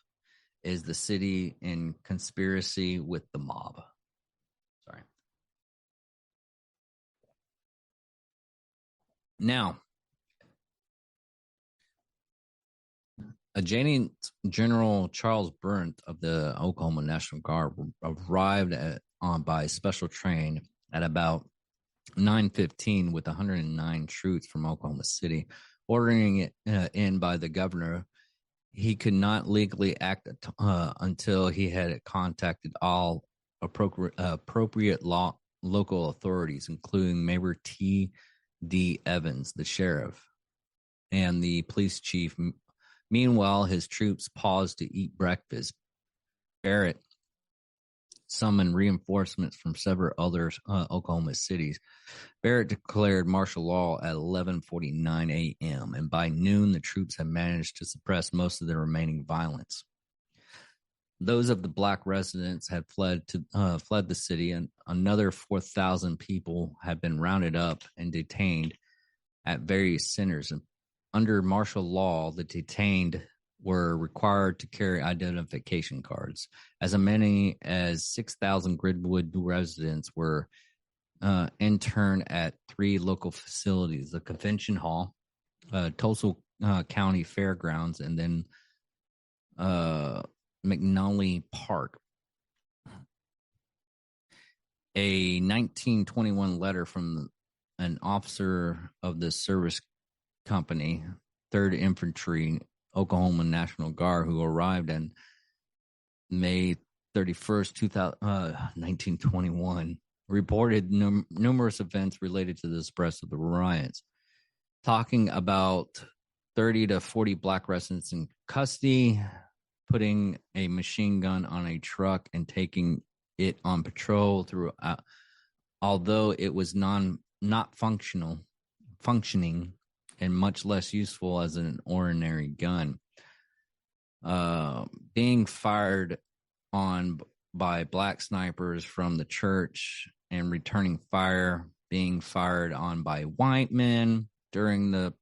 Is the city in conspiracy with the mob? Sorry. Now, Adjutant General Charles Burnett of the Oklahoma National Guard arrived by special train at about 9:15 with 109 troops from Oklahoma City, ordering it in by the governor. He could not legally act until he had contacted all appropriate local authorities, including Mayor T.D. Evans, the sheriff, and the police chief. Meanwhile, his troops paused to eat breakfast. Barrett summoned reinforcements from several other Oklahoma cities. Barrett declared martial law at 11:49 a.m., and by noon, the troops had managed to suppress most of the remaining violence. Those of the black residents had fled the city, and another 4,000 people had been rounded up and detained at various centers. And under martial law, the detained were required to carry identification cards. As many as 6,000 Gridwood residents were interned at 3 local facilities: the Convention Hall, Tulsa County Fairgrounds, and then McNally Park. A 1921 letter from an officer of the service company, 3rd Infantry, Oklahoma National Guard, who arrived on May 31st, 1921, reported numerous events related to the spread of the riots, talking about 30 to 40 black residents in custody, putting a machine gun on a truck and taking it on patrol throughout, although it was not functioning and much less useful as an ordinary gun. Being fired on by black snipers from the church and returning fire, being fired on by white men during the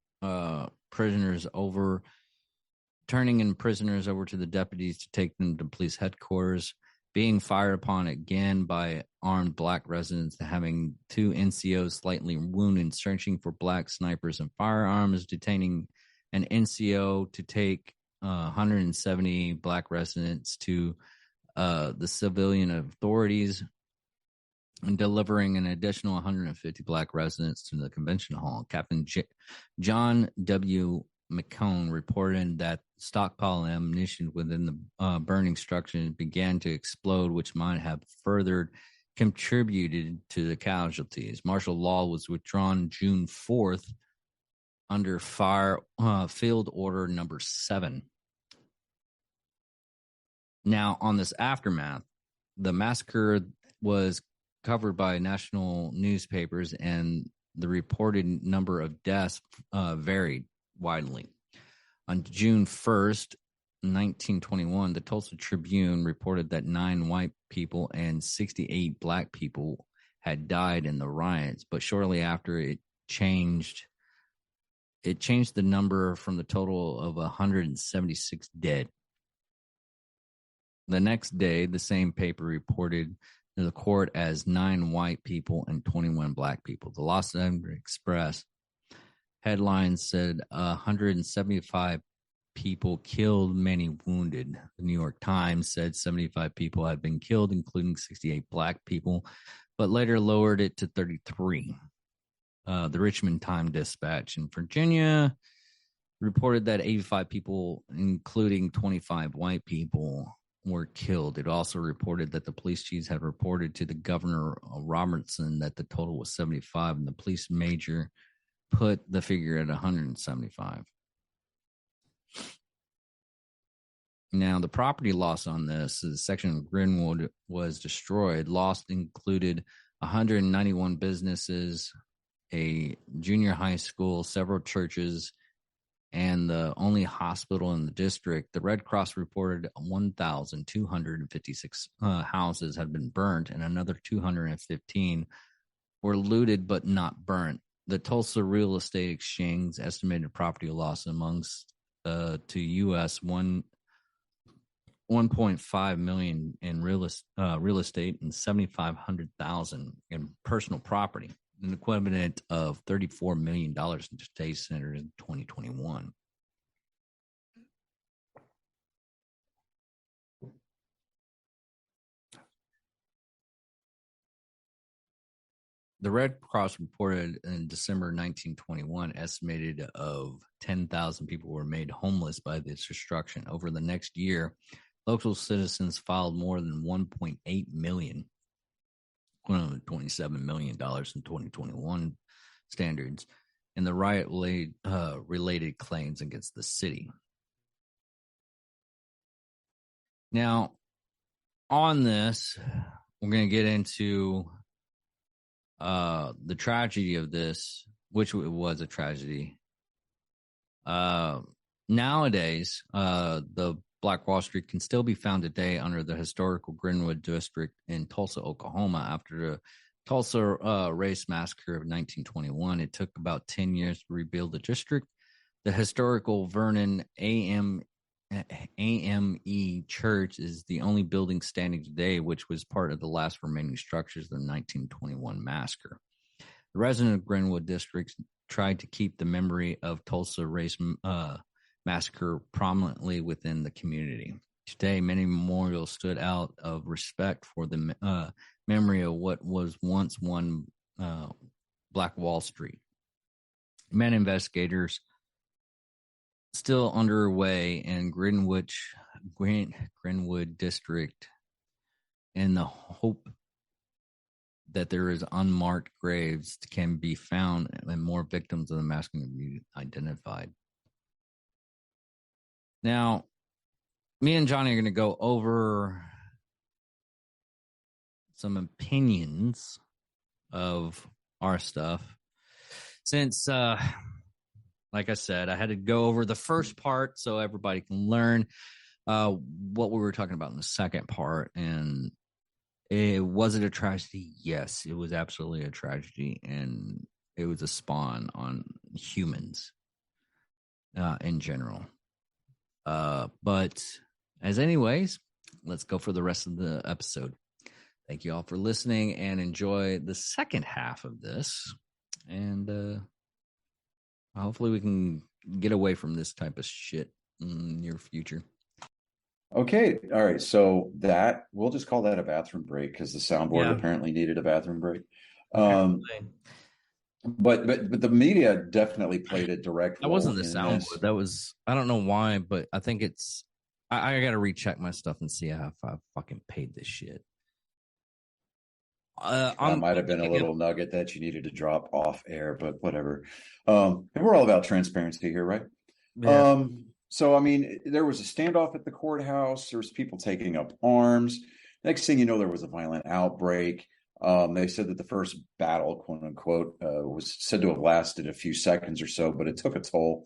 prisoners over, turning in prisoners over to the deputies to take them to police headquarters, being fired upon again by armed black residents, having 2 NCOs slightly wounded, searching for black snipers and firearms, detaining an NCO to take 170 black residents to the civilian authorities, and delivering an additional 150 black residents to the convention hall. Captain John W. McCone reported that stockpile ammunition within the burning structure began to explode, which might have further contributed to the casualties. Martial law was withdrawn June 4th under field order number 7. Now, on this aftermath, the massacre was covered by national newspapers, and the reported number of deaths varied widely. On June 1st, 1921, the Tulsa Tribune reported that 9 white people and 68 black people had died in the riots, but shortly after it changed the number from the total of 176 dead. The next day, the same paper reported to the court as 9 white people and 21 black people. The Los Angeles Express headlines said 175 people killed, many wounded. The New York Times said 75 people had been killed, including 68 black people, but later lowered it to 33. The Richmond Times-Dispatch in Virginia reported that 85 people, including 25 white people, were killed. It also reported that the police chiefs had reported to the governor Robertson that the total was 75, and the police major put the figure at 175. Now, the property loss on this section of Greenwood was destroyed. Lost included 191 businesses, a junior high school, several churches, and the only hospital in the district. The Red Cross reported 1,256 houses had been burnt, and another 215 were looted but not burnt. The Tulsa Real Estate Exchange estimated property loss amongst to U.S. 1.5 million in real estate and 7,500,000 in personal property, an equivalent of $34 million in today's standards in 2021. The Red Cross reported in December 1921 estimated of 10,000 people were made homeless by this destruction. Over the next year, local citizens filed more than 1.8 million, $27 million in 2021 standards, in the riot-related claims against the city. Now, on this, we're going to get into the tragedy of this, which was a tragedy. Nowadays, the Black Wall Street can still be found today under the historical Greenwood District in Tulsa, Oklahoma. After the Tulsa race massacre of 1921, it took about 10 years to rebuild the district. The historical Vernon AME Church is the only building standing today, which was part of the last remaining structures of the 1921 massacre. The residents of Greenwood District tried to keep the memory of Tulsa race massacre prominently within the community. Today, many memorials stood out of respect for the memory of what was once one Black Wall Street. Many investigators still underway in Greenwood District in the hope that there is unmarked graves can be found and more victims of the massacre can be identified. Now, me and Johnny are going to go over some opinions of our stuff. Since, like I said, I had to go over the first part so everybody can learn what we were talking about in the second part. And was it a tragedy? Yes, it was absolutely a tragedy. And it was a spawn on humans in general. But as anyways, let's go for the rest of the episode. Thank you all for listening and enjoy the second half of this. And hopefully we can get away from this type of shit in the near future. Okay. All right. So that we'll just call that a bathroom break because the soundboard apparently needed a bathroom break. But the media definitely played a direct role. That wasn't the soundboard. That was, I don't know why, but I think it's, I got to recheck my stuff and see if I fucking paid this shit. That might have been a little nugget that you needed to drop off air, but whatever. And we're all about transparency here, right? Yeah. So, I mean, there was a standoff at the courthouse. There was people taking up arms. Next thing you know, there was a violent outbreak. They said that the first battle, quote unquote, was said to have lasted a few seconds or so, but it took a toll.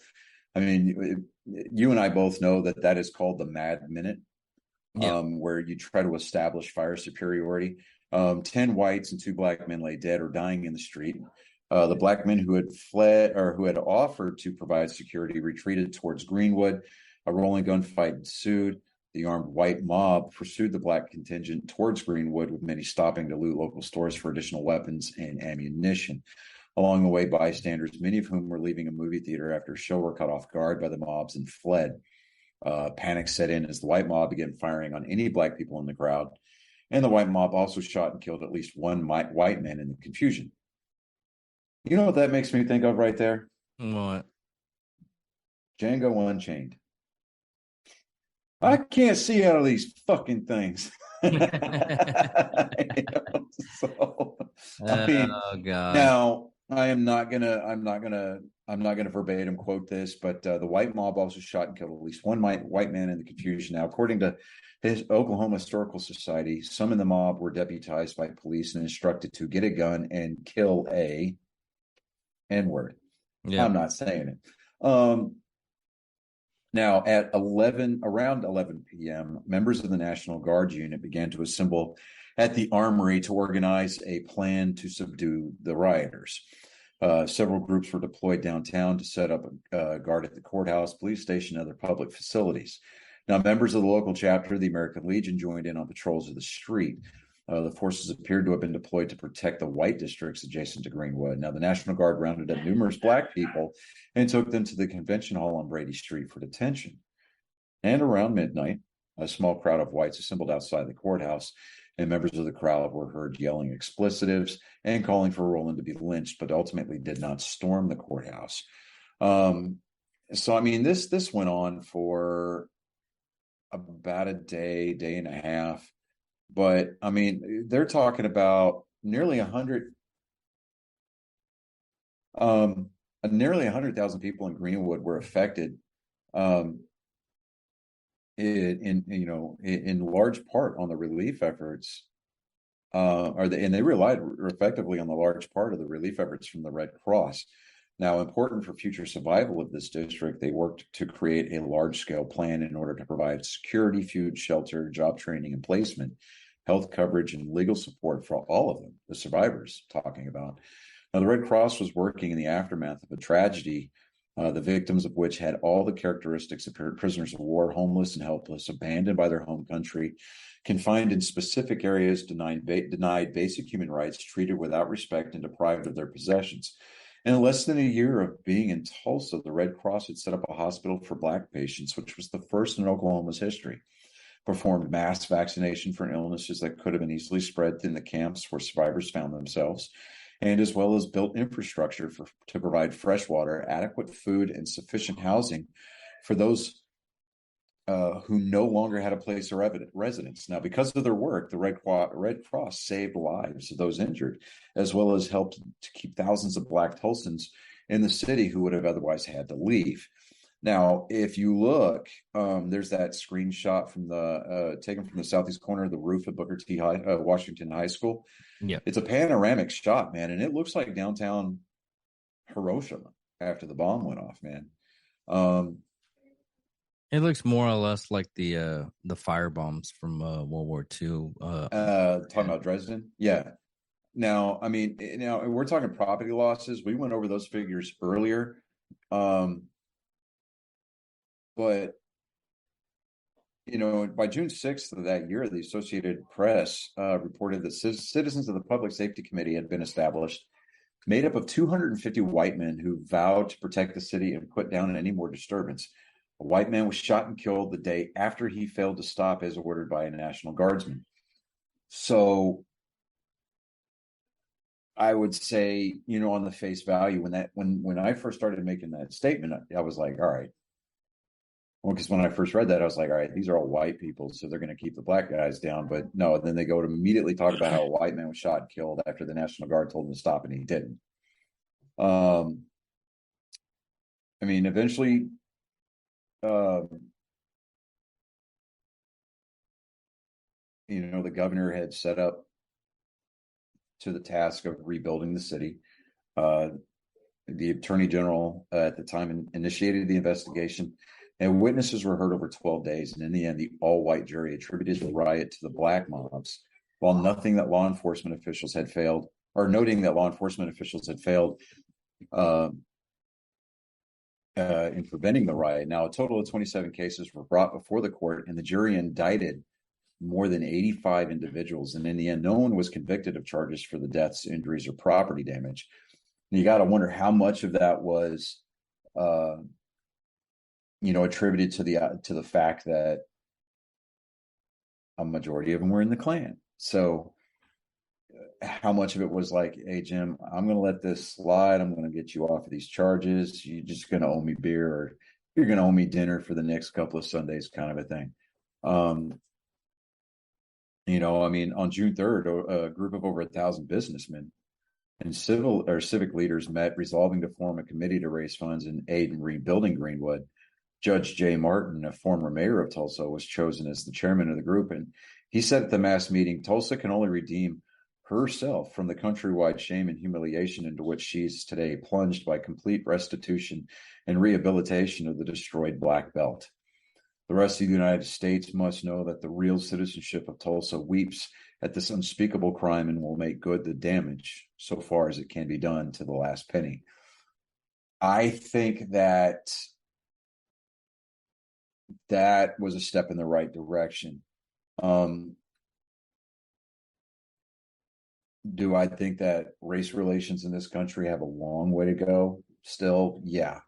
I mean, you and I both know that is called the Mad Minute, where you try to establish fire superiority. 10 whites and 2 black men lay dead or dying in the street. The black men who had fled or who had offered to provide security retreated towards Greenwood. A rolling gunfight ensued. The armed white mob pursued the black contingent towards Greenwood, with many stopping to loot local stores for additional weapons and ammunition. Along the way, bystanders, many of whom were leaving a movie theater after a show, were caught off guard by the mobs and fled. Panic set in as the white mob began firing on any black people in the crowd. And the white mob also shot and killed at least one white man in the confusion. You know what that makes me think of right there? What? Django Unchained. I can't see out of these fucking things. So, I mean, oh God. Now I'm not gonna verbatim quote this, but the white mob also shot and killed at least one white man in the confusion. Now, according to his Oklahoma Historical Society, some in the mob were deputized by police and instructed to get a gun and kill a N-word. Yeah. I'm not saying it. Now, at around 11 p.m., members of the National Guard unit began to assemble at the Armory to organize a plan to subdue the rioters. Several groups were deployed downtown to set up a guard at the courthouse, police station, and other public facilities. Now, members of the local chapter of the American Legion joined in on patrols of the street. The forces appeared to have been deployed to protect the white districts adjacent to Greenwood. Now, the National Guard rounded up numerous black people and took them to the convention hall on Brady Street for detention. And around midnight, a small crowd of whites assembled outside the courthouse, and members of the crowd were heard yelling explicitives and calling for Rowland to be lynched, but ultimately did not storm the courthouse. So, I mean, this went on for about a day and a half. But I mean, they're talking about nearly 100,000 people in Greenwood were affected, in large part on the relief efforts, and they relied effectively on the large part of the relief efforts from the Red Cross. Now, important for future survival of this district, they worked to create a large-scale plan in order to provide security, food, shelter, job training and placement, health coverage, and legal support for all of them, the survivors talking about. Now, the Red Cross was working in the aftermath of a tragedy, the victims of which had all the characteristics of prisoners of war, homeless and helpless, abandoned by their home country, confined in specific areas, denied basic human rights, treated without respect, and deprived of their possessions. In less than a year of being in Tulsa, the Red Cross had set up a hospital for black patients, which was the first in Oklahoma's history, performed mass vaccination for illnesses that could have been easily spread in the camps where survivors found themselves, and as well as built infrastructure to provide fresh water, adequate food, and sufficient housing for those who no longer had a place of residence. Now, because of their work, the Red Cross saved lives of those injured, as well as helped to keep thousands of black Tulsans in the city who would have otherwise had to leave. Now, if you look, there's that screenshot from the taken from the southeast corner of the roof of Booker T. Washington High School. Yeah. It's a panoramic shot, man, and it looks like downtown Hiroshima after the bomb went off, man. It looks more or less like the fire bombs from World War II. Talking about Dresden, yeah. Now, I mean, now we're talking property losses. We went over those figures earlier, but by June 6th of that year, the Associated Press reported that citizens of the Public Safety Committee had been established, made up of 250 white men who vowed to protect the city and put down any more disturbance. A white man was shot and killed the day after he failed to stop as ordered by a National Guardsman. So I would say, on the face value, when I first started making that statement, I was like, all right. Well, because when I first read that, I was like, all right, these are all white people, so they're going to keep the black guys down. But no, then they go to immediately talk about how a white man was shot and killed after the National Guard told him to stop, and he didn't. I mean, eventually, the governor had set up to the task of rebuilding the city. The attorney general at the time initiated the investigation, and witnesses were heard over 12 days. And in the end, the all-white jury attributed the riot to the black mobs, while noting that law enforcement officials had failed in preventing the riot. Now, a total of 27 cases were brought before the court, and the jury indicted more than 85 individuals. And in the end, no one was convicted of charges for the deaths, injuries, or property damage. And you got to wonder how much of that was, attributed to the fact that a majority of them were in the Klan. So how much of it was like, hey, Jim, I'm going to let this slide. I'm going to get you off of these charges. You're just going to owe me beer, or you're going to owe me dinner for the next couple of Sundays, kind of a thing. On June 3rd, a group of over 1,000 businessmen and civic leaders met, resolving to form a committee to raise funds and aid in rebuilding Greenwood. Judge Jay Martin, a former mayor of Tulsa, was chosen as the chairman of the group, and he said at the mass meeting, Tulsa can only redeem herself from the countrywide shame and humiliation into which she's today plunged by complete restitution and rehabilitation of the destroyed Black Belt. The rest of the United States must know that the real citizenship of Tulsa weeps at this unspeakable crime and will make good the damage so far as it can be done to the last penny. I think that was a step in the right direction. Do I think that race relations in this country have a long way to go still? Yeah.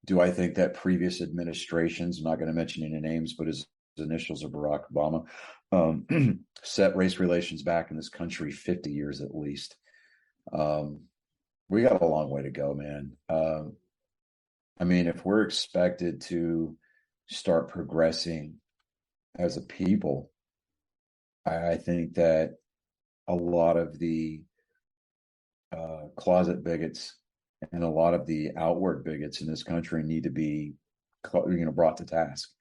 Do I think that previous administrations, I'm not going to mention any names, but his initials are Barack Obama, set race relations back in this country 50 years at least? We got a long way to go, man. If we're expected to start progressing as a people, I think that a lot of the closet bigots and a lot of the outward bigots in this country need to be, brought to task.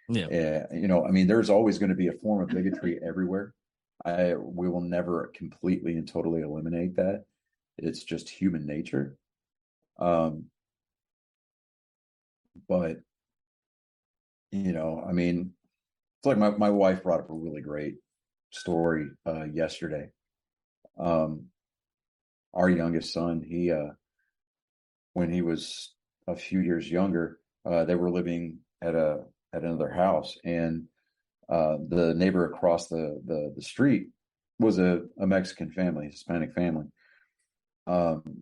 Yeah. There's always going to be a form of bigotry everywhere. We will never completely and totally eliminate that. It's just human nature. But it's like my wife brought up a really great story yesterday. Our youngest son, he when he was a few years younger, they were living at another house, and the neighbor across the street was a Mexican family, Hispanic family.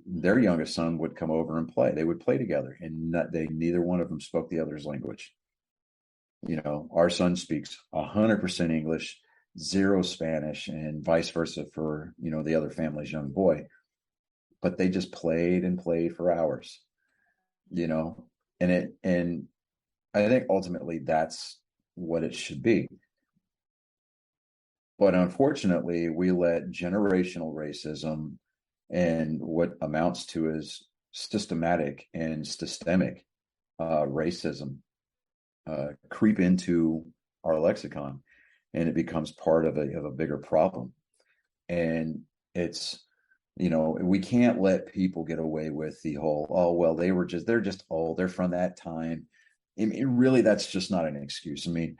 Their youngest son would come over and play. They would play together, and neither one of them spoke the other's language. Our son speaks 100% English, 0 Spanish, and vice versa for the other family's young boy. But they just played and played for hours, and I think ultimately that's what it should be. But unfortunately, we let generational racism and what amounts to is systematic and systemic racism creep into our lexicon, and it becomes part of a bigger problem. And it's, we can't let people get away with the whole, oh, well, they're just old, they're from that time. I mean, really, that's just not an excuse. I mean,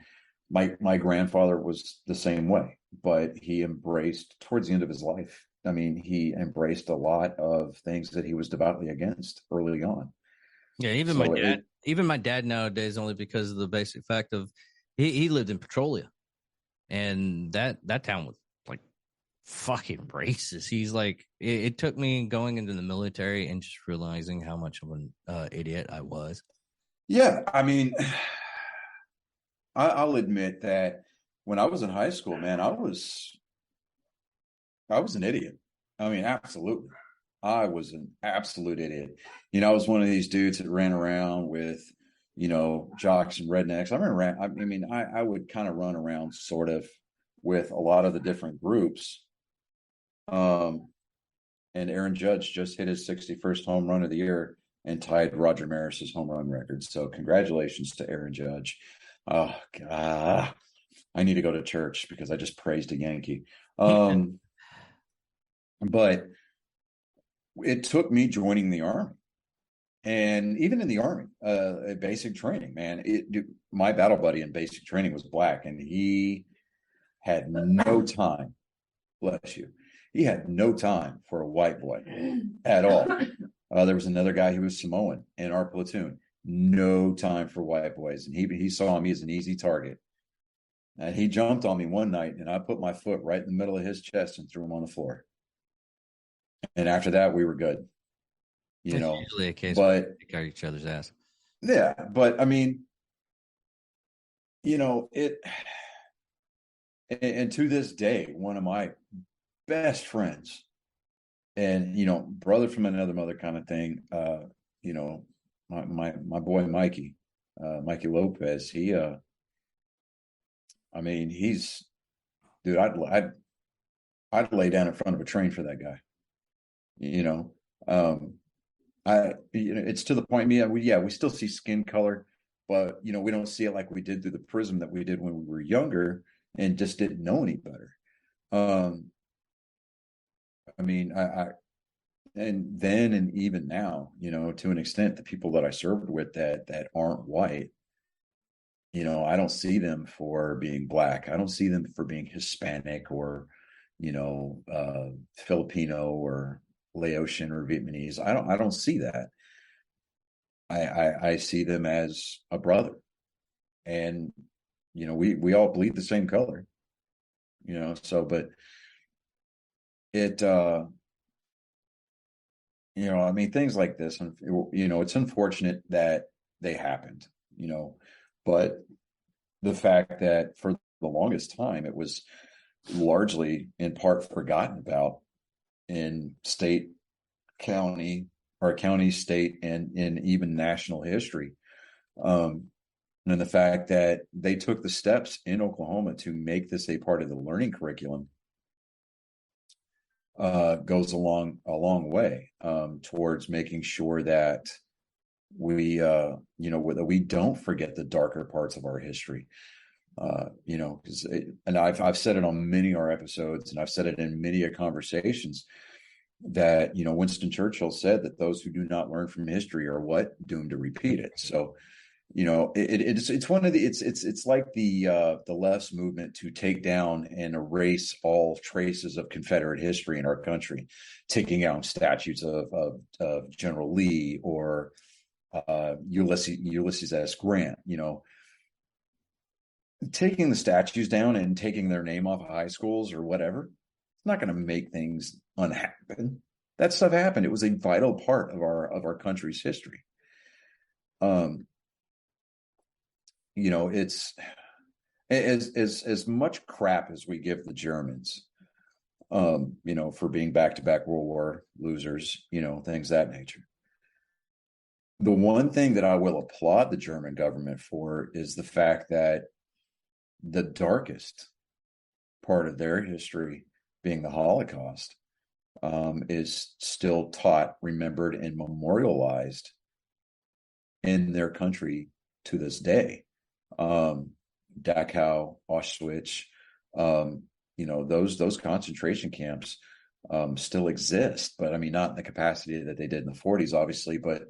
my grandfather was the same way, but he embraced, towards the end of his life, I mean, he embraced a lot of things that he was devoutly against early on. Yeah, even my dad nowadays, only because of the basic fact of he lived in Petrolia, and that town was like fucking racist. He's like, it took me going into the military and just realizing how much of an idiot I was. Yeah, I mean, I'll admit that when I was in high school, man, I was an idiot. I mean, absolutely. I was an absolute idiot. I was one of these dudes that ran around with, jocks and rednecks. I would kind of run around sort of with a lot of the different groups. And Aaron Judge just hit his 61st home run of the year and tied Roger Maris's home run record. So congratulations to Aaron Judge. Oh, God. I need to go to church because I just praised a Yankee. But it took me joining the Army. And even in the Army, basic training, man, my battle buddy in basic training was black, and he had no time, bless you, he had no time for a white boy at all. There was another guy who was Samoan in our platoon, no time for white boys. And he saw me as an easy target. And he jumped on me one night, and I put my foot right in the middle of his chest and threw him on the floor. And after that, we were good. It's usually a case but where they kick each other's ass. Yeah, but I mean, it. And to this day, one of my best friends, and brother from another mother kind of thing. My boy Mikey, Mikey Lopez. He's, dude. I'd lay down in front of a train for that guy. It's to the point. We still see skin color, but we don't see it like we did through the prism that we did when we were younger and just didn't know any better. And then and even now, to an extent, the people that I served with that aren't white, I don't see them for being black. I don't see them for being Hispanic or, Filipino or Laotian or Vietnamese. I don't see that. I see them as a brother, and we all bleed the same color, so, but it things like this, and it's unfortunate that they happened, but the fact that for the longest time it was largely in part forgotten about in state, county, state, and in even national history. And the fact that they took the steps in Oklahoma to make this a part of the learning curriculum goes a long way towards making sure that we that we don't forget the darker parts of our history. And I've said it on many of our episodes, and I've said it in many conversations, that Winston Churchill said that those who do not learn from history are doomed to repeat it. So it's one of the it's like the left's movement to take down and erase all traces of Confederate history in our country, taking down statues of General Lee or Ulysses S. Grant, taking the statues down and taking their name off of high schools or whatever. It's not going to make things unhappen. That stuff happened. It was a vital part of our country's history. It's as much crap as we give the Germans, for being back-to-back World War losers, things that nature. The one thing that I will applaud the German government for is the fact that the darkest part of their history, being the Holocaust, is still taught, remembered, and memorialized in their country to this day. Dachau, Auschwitz, those concentration camps still exist, but I mean, not in the capacity that they did in the 40s, obviously, but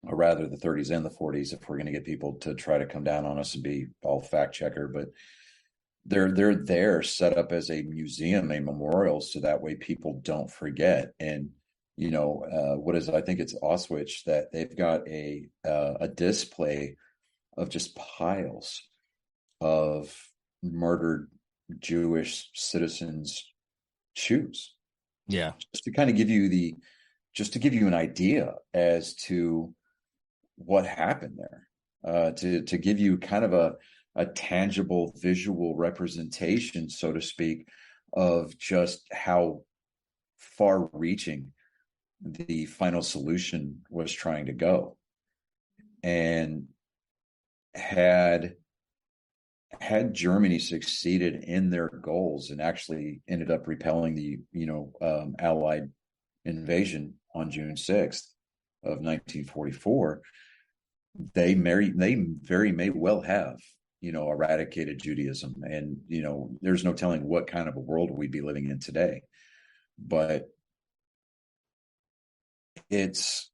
or rather the 30s and the 40s, if we're going to get people to try to come down on us and be all fact checker. But they're there set up as a museum, a memorial, so that way people don't forget. And what is it? I think it's Auschwitz that they've got a display of just piles of murdered Jewish citizens' shoes. Yeah. Just to kind of give you an idea as to what happened there, to give you kind of a tangible visual representation, so to speak, of just how far reaching the final solution was trying to go. And had Germany succeeded in their goals and actually ended up repelling the Allied invasion on June 6th of 1944, they very may well have eradicated Judaism. And there's no telling what kind of a world we'd be living in today. But it's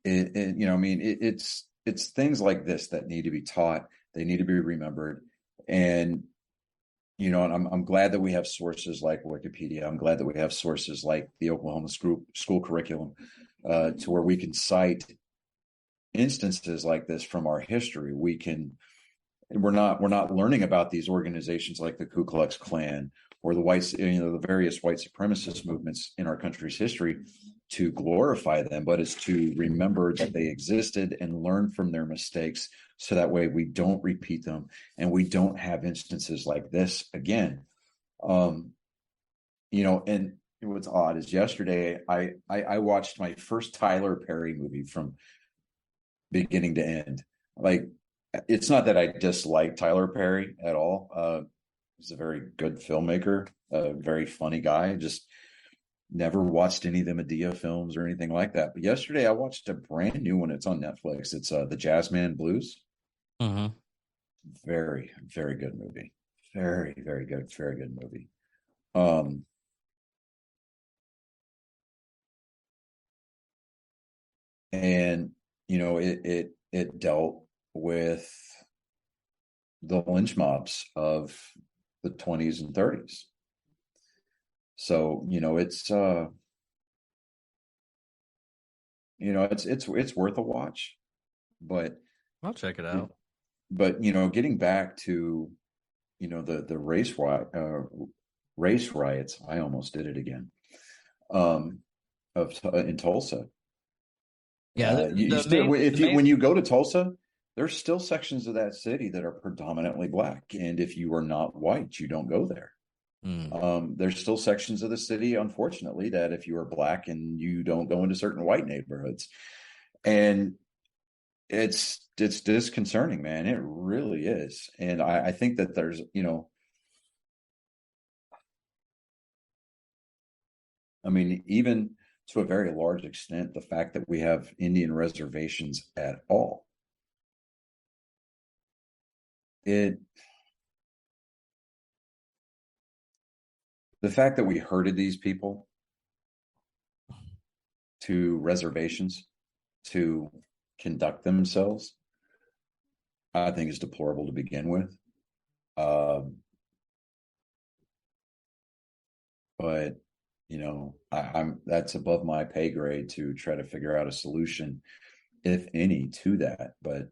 it's things like this that need to be taught. They need to be remembered. And and I'm glad that we have sources like Wikipedia. I'm glad that we have sources like the Oklahoma school curriculum, to where we can cite instances like this from our history. We're not learning about these organizations like the Ku Klux Klan or the various white supremacist movements in our country's history to glorify them, but it's to remember that they existed and learn from their mistakes, so that way we don't repeat them and we don't have instances like this again. And what's odd is yesterday I watched my first Tyler Perry movie from beginning to end. Like, it's not that I dislike Tyler Perry at all. He's a very good filmmaker, a very funny guy. Just never watched any of the Medea films or anything like that. But yesterday I watched a brand new one. It's on Netflix. It's the Jazzman Blues. Mm-hmm. Very, very good movie. Very, very good. Very good movie. And it dealt with the lynch mobs of the 20s and 30s. So, it's worth a watch. But I'll check it out. But getting back to the race riots, I almost did it again. In Tulsa. Yeah, when you go to Tulsa, there's still sections of that city that are predominantly black, and if you are not white, you don't go there. There's still sections of the city, unfortunately, that if you are black and you don't go into certain white neighborhoods, and it's disconcerting, man. It really is. And I think that there's, even to a very large extent, the fact that we have Indian reservations at all, the fact that we herded these people to reservations to conduct themselves, I think is deplorable to begin with. But I'm that's above my pay grade to try to figure out a solution, if any, to that. But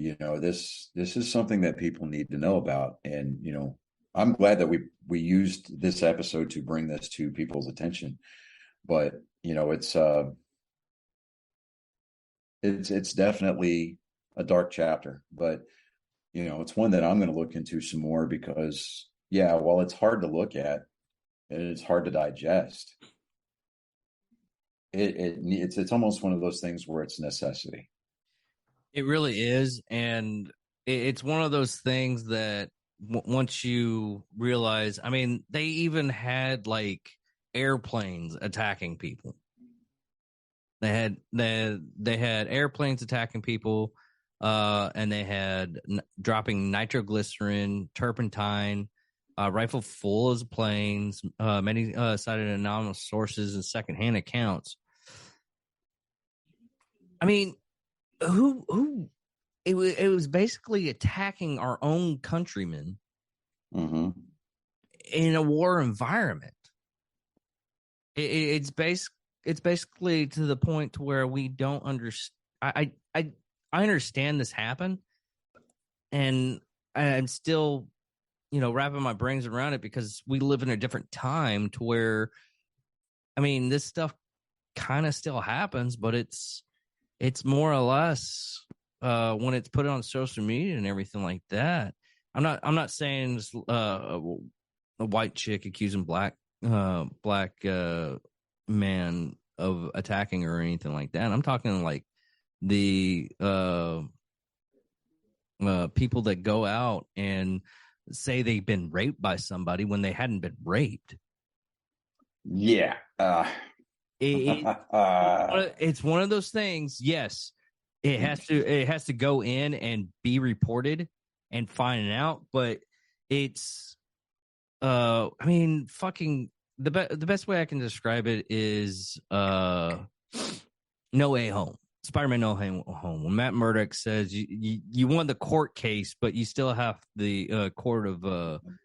this is something that people need to know about, and I'm glad that we used this episode to bring this to people's attention. But it's definitely a dark chapter, but it's one that I'm going to look into some more, because while it's hard to look at and it's hard to digest, it's almost one of those things where it's necessity. It really is. And it's one of those things that once you realize, they even had like airplanes attacking people. They had airplanes attacking people, and they had dropping nitroglycerin, turpentine, rifle full of planes. Many cited anonymous sources and secondhand accounts. I mean, who? It was basically attacking our own countrymen in a war environment. It's basically to the point to where we don't understand. I understand this happened, and I'm still, wrapping my brains around it because we live in a different time to where, I mean, this stuff kind of still happens, but it's more or less when it's put on social media and everything like that. I'm not saying this, a white chick accusing black man of attacking her or anything like that. I'm talking like the people that go out and say they've been raped by somebody when they hadn't been raped. Yeah. It's one of those things. Yes, it has to go in and be reported and find out, but it's I mean, fucking the best way I can describe it is No Way Home. Spider-Man No Way Home. When Matt Murdock says you won the court case, but you still have the court of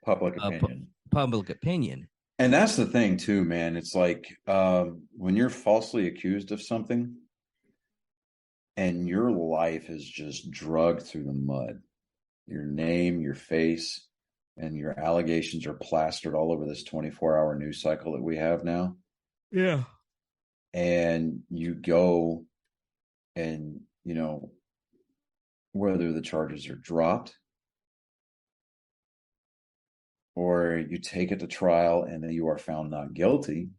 public opinion. Public opinion. And that's the thing too, man. It's like when you're falsely accused of something and your life is just dragged through the mud, your name, your face, and your allegations are plastered all over this 24-hour news cycle that we have now. Yeah. And you go and, whether the charges are dropped or you take it to trial and then you are found not guilty,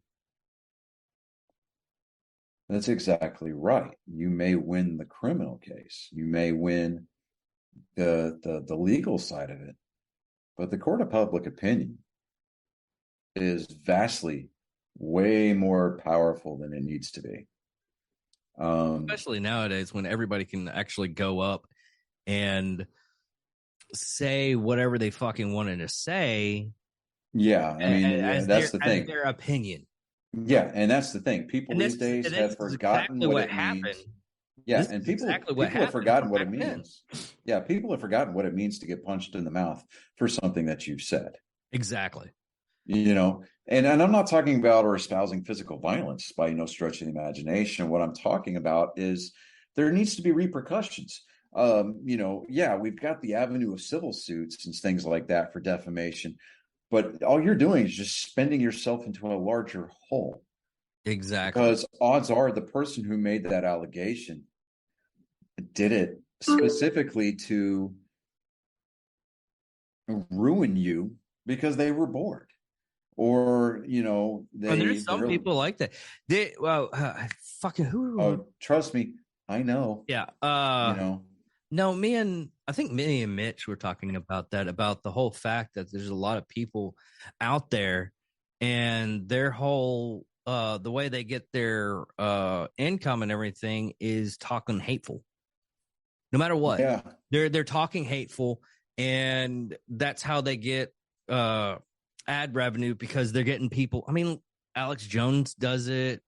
that's exactly right. You may win the criminal case. You may win the legal side of it. But the court of public opinion is vastly way more powerful than it needs to be. Especially nowadays when everybody can actually go up and say whatever they fucking wanted to say. Yeah, I mean, that's the thing. Their opinion. Yeah, and that's the thing. People these days have forgotten what it means. Yeah, and people have forgotten what it means. Yeah, people have forgotten what it means to get punched in the mouth for something that you've said. Exactly. And I'm not talking about or espousing physical violence by no stretch of the imagination. What I'm talking about is there needs to be repercussions. We've got the avenue of civil suits and things like that for defamation, but all you're doing is just spending yourself into a larger hole. Exactly. Because odds are the person who made that allegation did it specifically to ruin you because they were bored. Or, there's some people like that. Trust me, I know. Yeah. No, I think me and Mitch were talking about that, about the whole fact that there's a lot of people out there and their whole, the way they get their income and everything is talking hateful. No matter what. Yeah. They're talking hateful, and that's how they get ad revenue, because they're getting people. I mean, Alex Jones does it.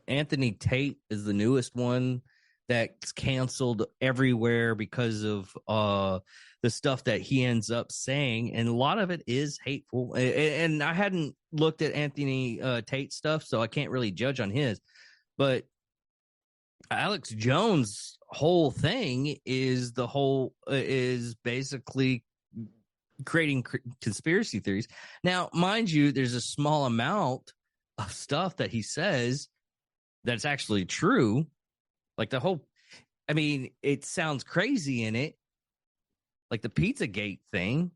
Anthony Tate is the newest one that's canceled everywhere because of the stuff that he ends up saying, and a lot of it is hateful. And I hadn't looked at Anthony Tate stuff, so I can't really judge on his. But Alex Jones' whole thing is basically creating conspiracy theories. Now, mind you, there's a small amount of stuff that he says that's actually true. Like it sounds crazy in it, like the Pizzagate thing,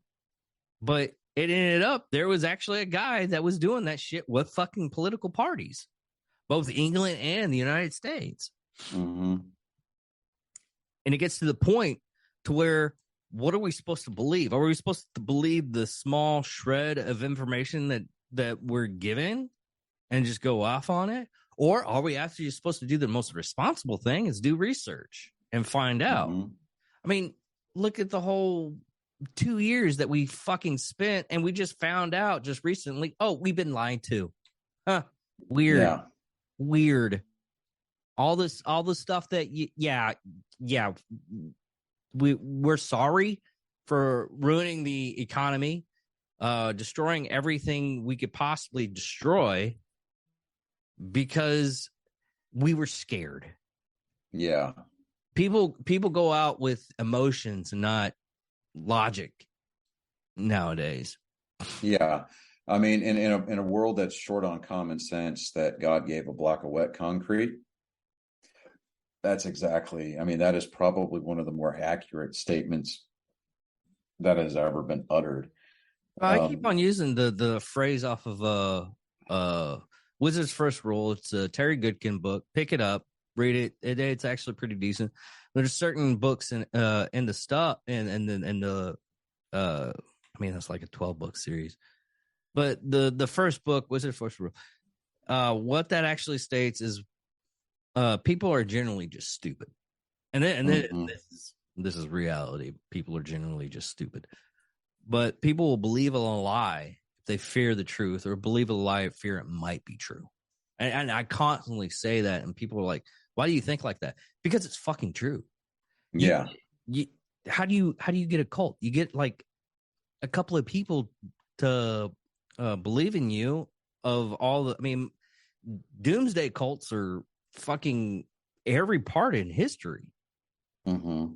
but it ended up there was actually a guy that was doing that shit with fucking political parties, both England and the United States. Mm-hmm. And it gets to the point to where, what are we supposed to believe? Are we supposed to believe the small shred of information that that we're given and just go off on it? Or are we actually supposed to do the most responsible thing is do research and find out? Mhm. I mean, look at the whole 2 years that we fucking spent, and we just found out just recently, oh, we've been lied to. Huh. Weird. All this stuff that we're sorry for ruining the economy, destroying everything we could possibly destroy because we were scared. Yeah. People go out with emotions and not logic nowadays. Yeah. I mean, in a world that's short on common sense, that God gave a block of wet concrete. That's exactly, I mean, that is probably one of the more accurate statements that has ever been uttered. I keep on using the phrase off of Wizard's First Rule. It's a Terry Goodkin book. Pick it up, read it. It's actually pretty decent. There's certain books in the stuff and the I mean, that's like a 12-book series. But the first book, Wizard's First Rule, what that actually states is people are generally just stupid. And this is reality. People are generally just stupid. But people will believe a lie if they fear the truth, or believe a lie if fear it might be true. And I constantly say that, and people are like, "Why do you think like that?" Because it's fucking true. Yeah. How do you get a cult? You get like a couple of people to believe in you. Of all the, I mean, doomsday cults are fucking every part in history. Mm-hmm.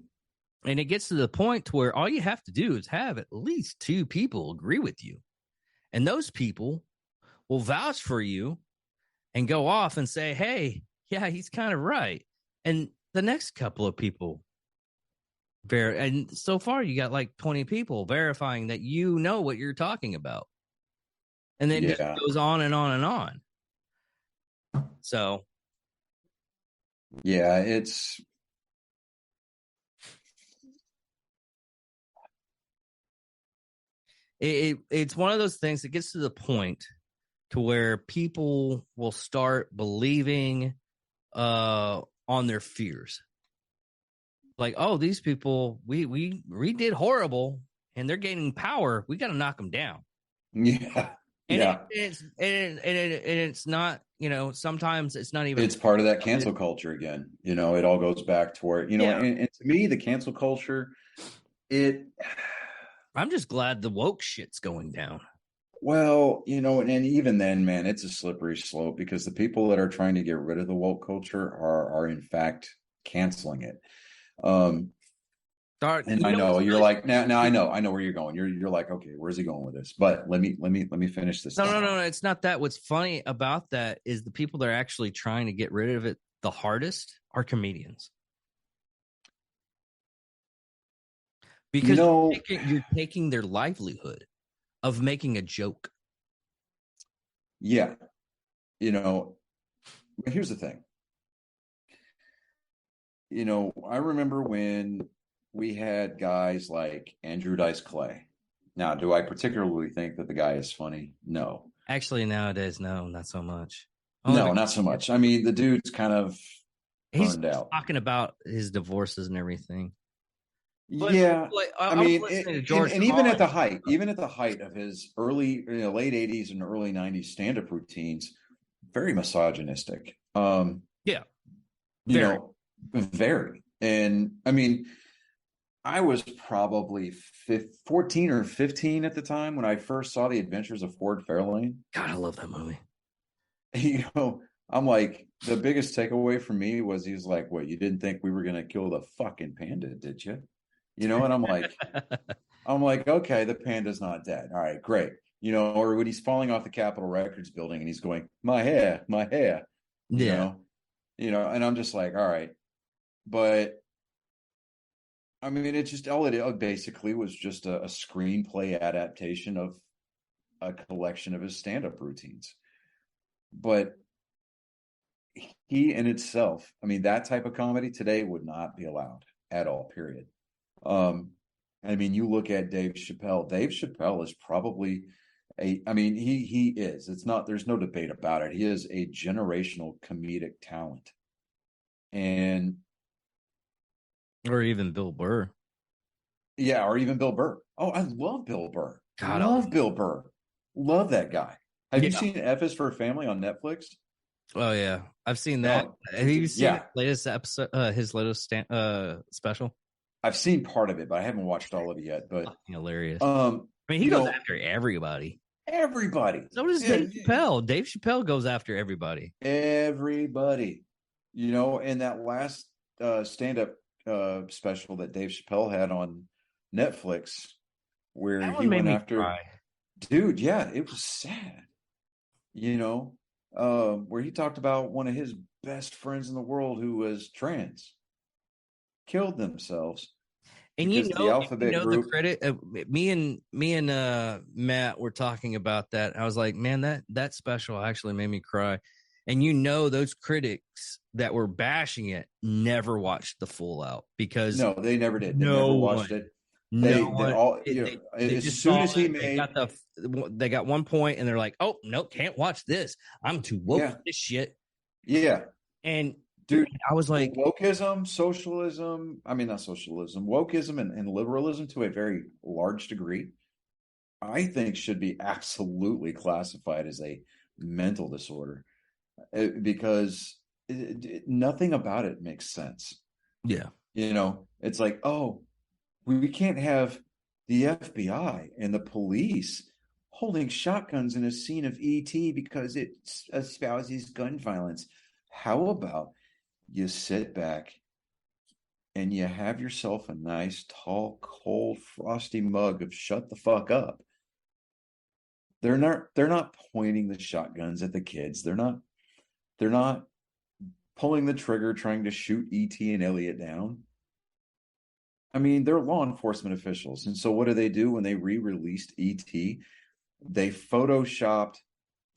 And it gets to the point to where all you have to do is have at least 2 people agree with you. And those people will vouch for you and go off and say, hey, yeah, he's kind of right. And the next couple of people, and so far you got like 20 people verifying that you know what you're talking about. And then it just goes on and on and on. So. Yeah, it's one of those things that gets to the point to where people will start believing on their fears. Like, oh, these people, we did horrible and they're gaining power. We got to knock them down. Yeah. And it's not, sometimes it's not even. It's part of that cancel culture again. It all goes back to where, and to me, the cancel culture, I'm just glad the woke shit's going down. Well, and even then, man, it's a slippery slope, because the people that are trying to get rid of the woke culture are in fact canceling it. And I know you're like, now I know where you're going. You're like, okay, where's he going with this? But let me finish this. No, it's not that. What's funny about that is the people that are actually trying to get rid of it the hardest are comedians. Because you're taking their livelihood of making a joke. Yeah. But here's the thing. I remember when we had guys like Andrew Dice Clay. Now, do I particularly think that the guy is funny? No. Actually, nowadays, no, not so much. No, not so much. I mean, the dude's kind of burned out. He's talking about his divorces and everything. But, yeah, I mean, and even at the height of his early, late 80s and early 90s stand-up routines, very misogynistic. Yeah, very. And I mean, I was probably 14 or 15 at the time when I first saw The Adventures of Ford Fairlane. God, I love that movie. I'm like, the biggest takeaway for me was he's like, "What, you didn't think we were going to kill the fucking panda, did you?" And I'm like, okay, the panda's not dead. All right, great. Or when he's falling off the Capitol Records building and he's going, my hair, yeah. And I'm just like, all right. But I mean, it basically was just a screenplay adaptation of a collection of his stand-up routines. But he in itself, I mean, that type of comedy today would not be allowed at all, period. I mean, you look at Dave Chappelle. Dave Chappelle is probably, I mean, he is. It's not. There's no debate about it. He is a generational comedic talent, and Or even Bill Burr. yeah, or even Bill Burr. Oh, I love Bill Burr. God, Love Bill Burr. Love that guy. Have you yeah. seen F is for Family on Netflix? Oh yeah, I've seen that. No, Have you seen yeah, his latest episode? His latest special? I've seen part of it, but I haven't watched all of it yet. But Fucking hilarious. um, I mean, he you goes know, after everybody. everybody, So does yeah, Dave Chappelle. Dave Chappelle goes after everybody. everybody, you know, and that last stand-up special that Dave Chappelle had on Netflix, where That he one made went me after, cry. dude, yeah, it was sad, you know, where he talked about one of his best friends in the world who was trans, killed themselves And because the alphabet the group. credit. Me and Matt were talking about that. I was like, man, that special actually made me cry. And those critics that were bashing it never watched the full out because No, they never did. They no never one, watched it. no They one, all, you know, they as just soon saw as he it. made, They got 1 point and they're like, oh no, can't watch this. I'm too woke yeah, for this shit. yeah, And dude, I was like, wokeism, socialism, I mean, not socialism, wokeism and liberalism to a very large degree, I think should be absolutely classified as a mental disorder because nothing about it makes sense. yeah. You know, it's like, oh, we can't have the FBI and the police holding shotguns in a scene of ET because it espouses gun violence. How about you sit back and you have yourself a nice, tall, cold, frosty mug of shut the fuck up? They're not pointing the shotguns at the kids. They're not pulling the trigger trying to shoot ET and Elliot down. I mean, they're law enforcement officials. And so what do they do when they re-released ET? They photoshopped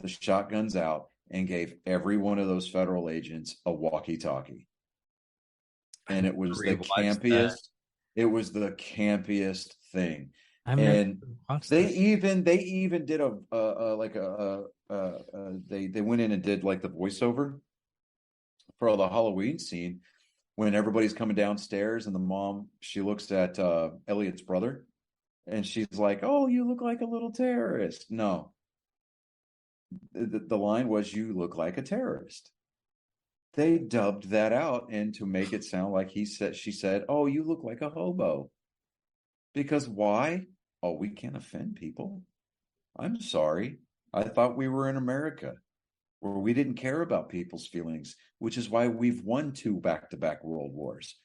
the shotguns out and gave every one of those federal agents a walkie-talkie. And it was the campiest, it was the campiest thing. I've never And watched they that. even did they went in and did like the voiceover for the Halloween scene when everybody's coming downstairs and the mom, she looks at Elliot's brother and she's like, oh, you look like a little terrorist. No, the line was, you look like a terrorist. They dubbed that out, and to make it sound like she said, oh, you look like a hobo. Because why? Oh, we can't offend people. I'm sorry. I thought we were in America where we didn't care about people's feelings, which is why we've won 2 back-to-back world wars,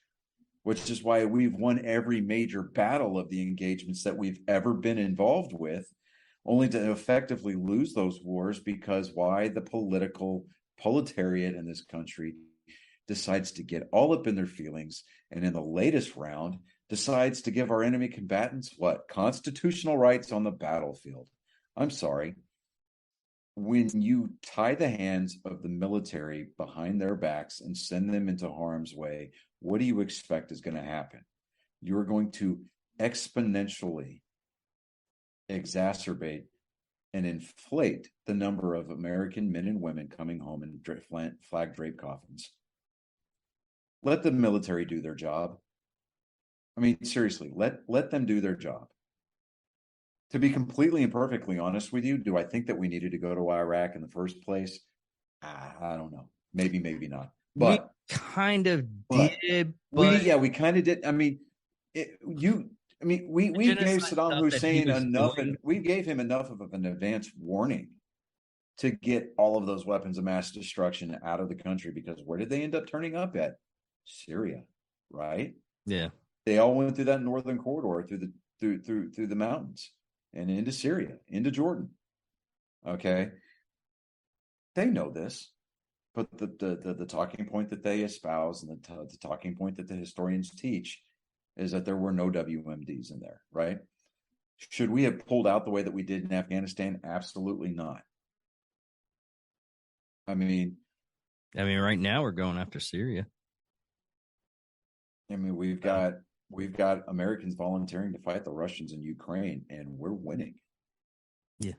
which is why we've won every major battle of the engagements that we've ever been involved with, only to effectively lose those wars because why? The proletariat in this country decides to get all up in their feelings, and in the latest round decides to give our enemy combatants what? Constitutional rights on the battlefield. I'm sorry. When you tie the hands of the military behind their backs and send them into harm's way, what do you expect is going to happen? You're going to exponentially exacerbate and inflate the number of American men and women coming home in flag draped coffins. Let the military do their job. I mean, seriously, let them do their job. To be completely and perfectly honest with you, do I think that we needed to go to Iraq in the first place? I don't know. Maybe not. We But kind of but did, but we kind of did. I mean, we gave genocide Saddam stuff that he Hussein was enough, doing. and we gave him enough of an advance warning to get all of those weapons of mass destruction out of the country. Because where did they end up turning up at? Syria, right? Yeah. They all went through that northern corridor through the mountains and into Syria, into Jordan. Okay, they know this, but the talking point that they espouse and the talking point that the historians teach is that there were no WMDs in there, right? Should we have pulled out the way that we did in Afghanistan? Absolutely not. I mean, right now we're going after Syria. we've got Americans volunteering to fight the Russians in Ukraine, and we're winning. Yeah.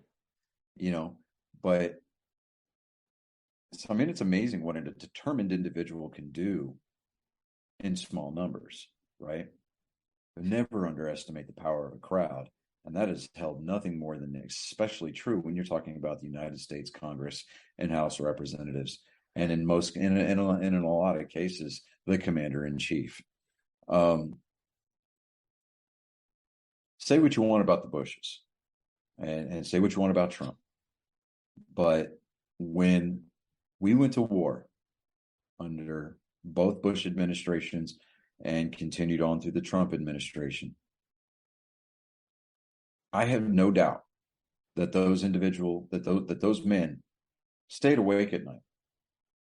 but so, I mean, it's amazing what a determined individual can do in small numbers, right? But never underestimate the power of a crowd. And that is held nothing more than especially true when you're talking about the United States Congress and House of Representatives, and in a lot of cases, the commander in chief. Say what you want about the Bushes, and say what you want about Trump, but when we went to war under both Bush administrations and continued on through the Trump administration, I have no doubt that those men stayed awake at night,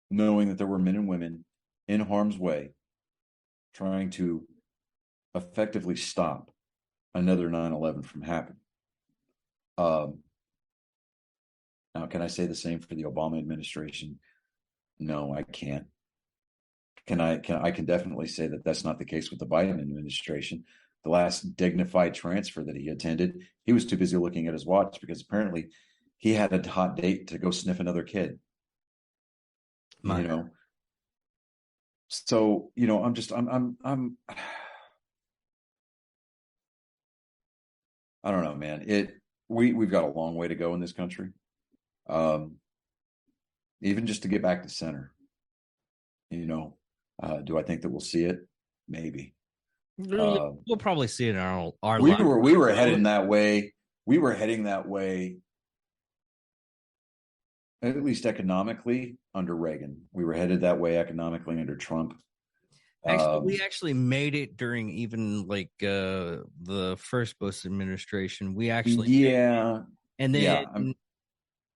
knowing that there were men and women in harm's way trying to effectively stop another 9/11 from happening. Now, can I say the same for the Obama administration? No, I can't. I can definitely say that that's not the case with the Biden administration. The last dignified transfer that he attended, he was too busy looking at his watch because apparently he had a hot date to go sniff another kid. So, I don't know, man. We've got a long way to go in this country. Even just to get back to center, do I think that we'll see it? Maybe. We'll probably see it in our we life. We were heading that way. We were heading that way, at least economically, under Reagan. We were headed that way economically under Trump. Actually, we actually made it during even like the first Bush administration. We actually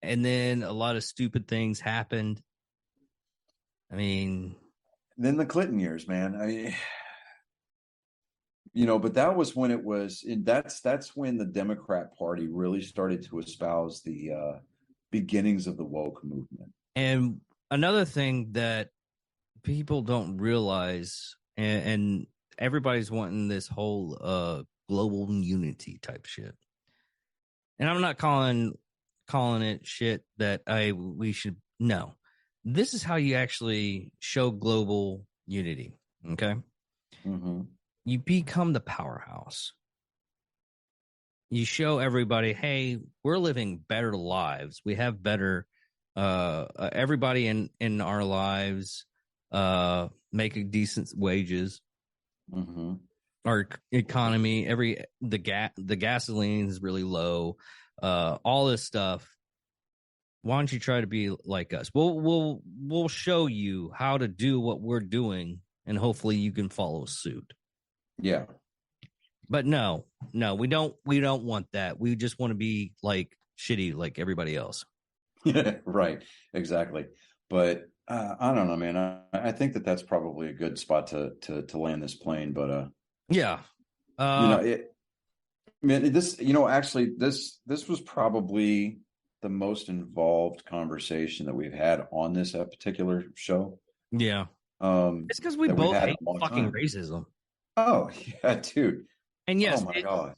and then a lot of stupid things happened. I mean, then the Clinton years, man. But that was when that's when the Democrat Party really started to espouse the beginnings of the woke movement. And another thing that people don't realize, and everybody's wanting this whole global unity type shit. And I'm not calling it shit that we should know. This is how you actually show global unity. Okay. Mm-hmm. You become the powerhouse. You show everybody, hey, we're living better lives. We have better, everybody in our lives making decent wages. Mm-hmm. Our economy, the gasoline is really low. All this stuff. Why don't you try to be like us? We'll show you how to do what we're doing, and hopefully you can follow suit. Yeah. But no, we don't want that. We just want to be like shitty like everybody else. Right. Exactly. But I don't know, man. I think that that's probably a good spot to land this plane. But yeah. Actually, this was probably the most involved conversation that we've had on this particular show. Yeah. It's because we both hate fucking racism. Oh yeah, dude. And yes, oh my god,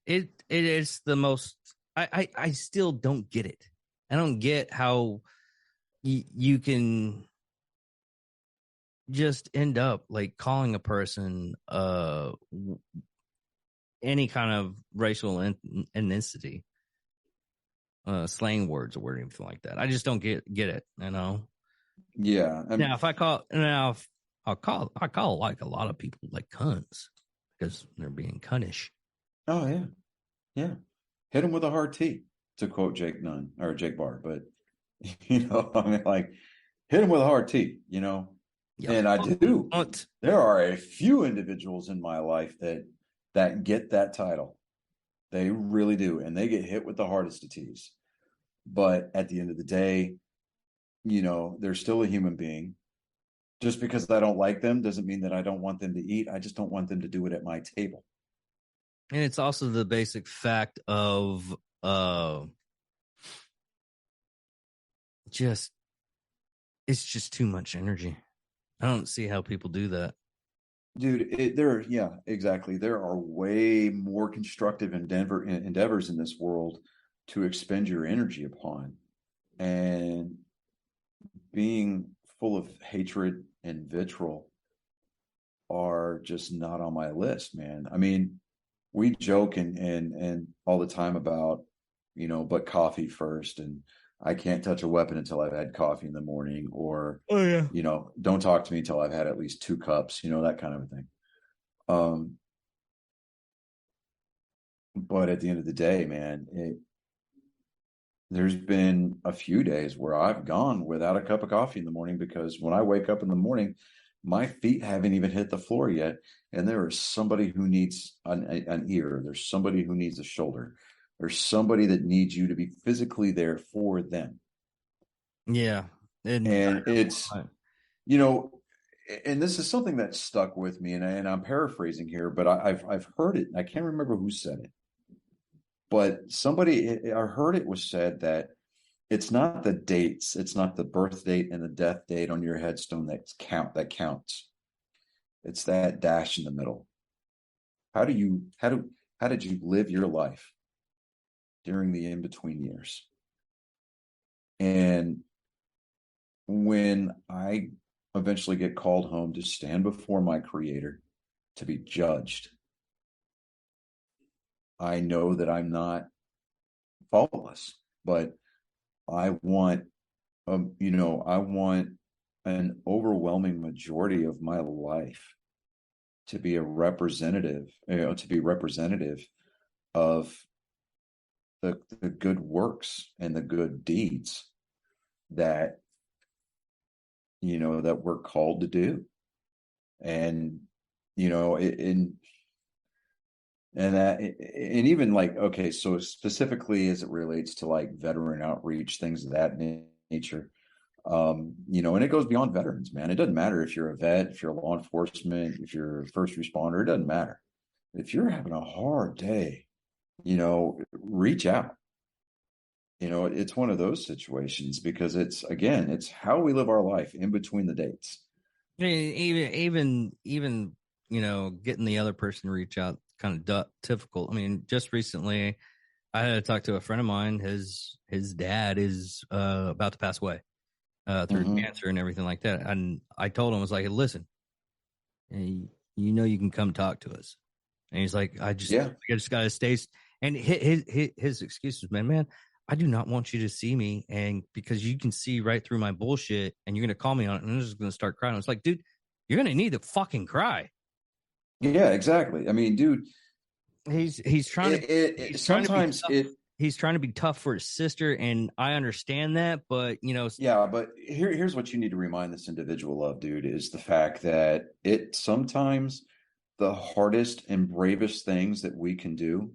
it is the most. I still don't get it. I don't get how you can just end up like calling a person any kind of racial ethnicity, slang words or anything like that. I just don't get it. Yeah. Now I'll call like a lot of people like cunts because they're being cunnish. Oh yeah, yeah. Hit them with a hard T, to quote Jake Barr. But like hit them with a hard T. Yep. And I do. There are a few individuals in my life that get that title. They really do, and they get hit with the hardest of T's. But at the end of the day, they're still a human being. Just because I don't like them doesn't mean that I don't want them to eat. I just don't want them to do it at my table. And it's also the basic fact of it's just too much energy. I don't see how people do that. Dude, exactly. There are way more constructive endeavors in this world to expend your energy upon. And being full of hatred and vitriol are just not on my list, man. I mean, we joke and all the time about, but coffee first, and I can't touch a weapon until I've had coffee in the morning, or, Oh yeah. Don't talk to me until I've had at least 2 cups, that kind of a thing. But at the end of the day, man, there's been a few days where I've gone without a cup of coffee in the morning, because when I wake up in the morning, my feet haven't even hit the floor yet. And there is somebody who needs an ear. There's somebody who needs a shoulder. There's somebody that needs you to be physically there for them. Yeah. And it's, and this is something that stuck with me, and I'm paraphrasing here, but I've heard it. I can't remember who said it, but I heard it was said that it's not the dates, it's not the birth date and the death date on your headstone that counts. It's that dash in the middle. How did you live your life during the in-between years? And when I eventually get called home to stand before my Creator to be judged, I know that I'm not faultless, but I want, I want an overwhelming majority of my life to be representative of the good works and the good deeds that, that we're called to do. And, and even like, okay, so specifically as it relates to like veteran outreach, things of that nature, and it goes beyond veterans, man. It doesn't matter if you're a vet, if you're law enforcement, if you're a first responder, it doesn't matter. If you're having a hard day, reach out. It's one of those situations, because it's how we live our life in between the dates. Even getting the other person to reach out, kind of difficult. I mean, just recently I had to talk to a friend of mine. His dad is about to pass away through cancer and everything like that. And I told him, I was like, listen, you can come talk to us. And he's like, I just got to stay. And his excuse was, man, I do not want you to see me. And because you can see right through my bullshit, and you're going to call me on it, and I'm just going to start crying. I was like, dude, you're going to need to fucking cry. Yeah, exactly. I mean, dude, he's trying to, he's trying to be tough for his sister. And I understand that, but yeah, but here's what you need to remind this individual of, dude, is the fact that sometimes the hardest and bravest things that we can do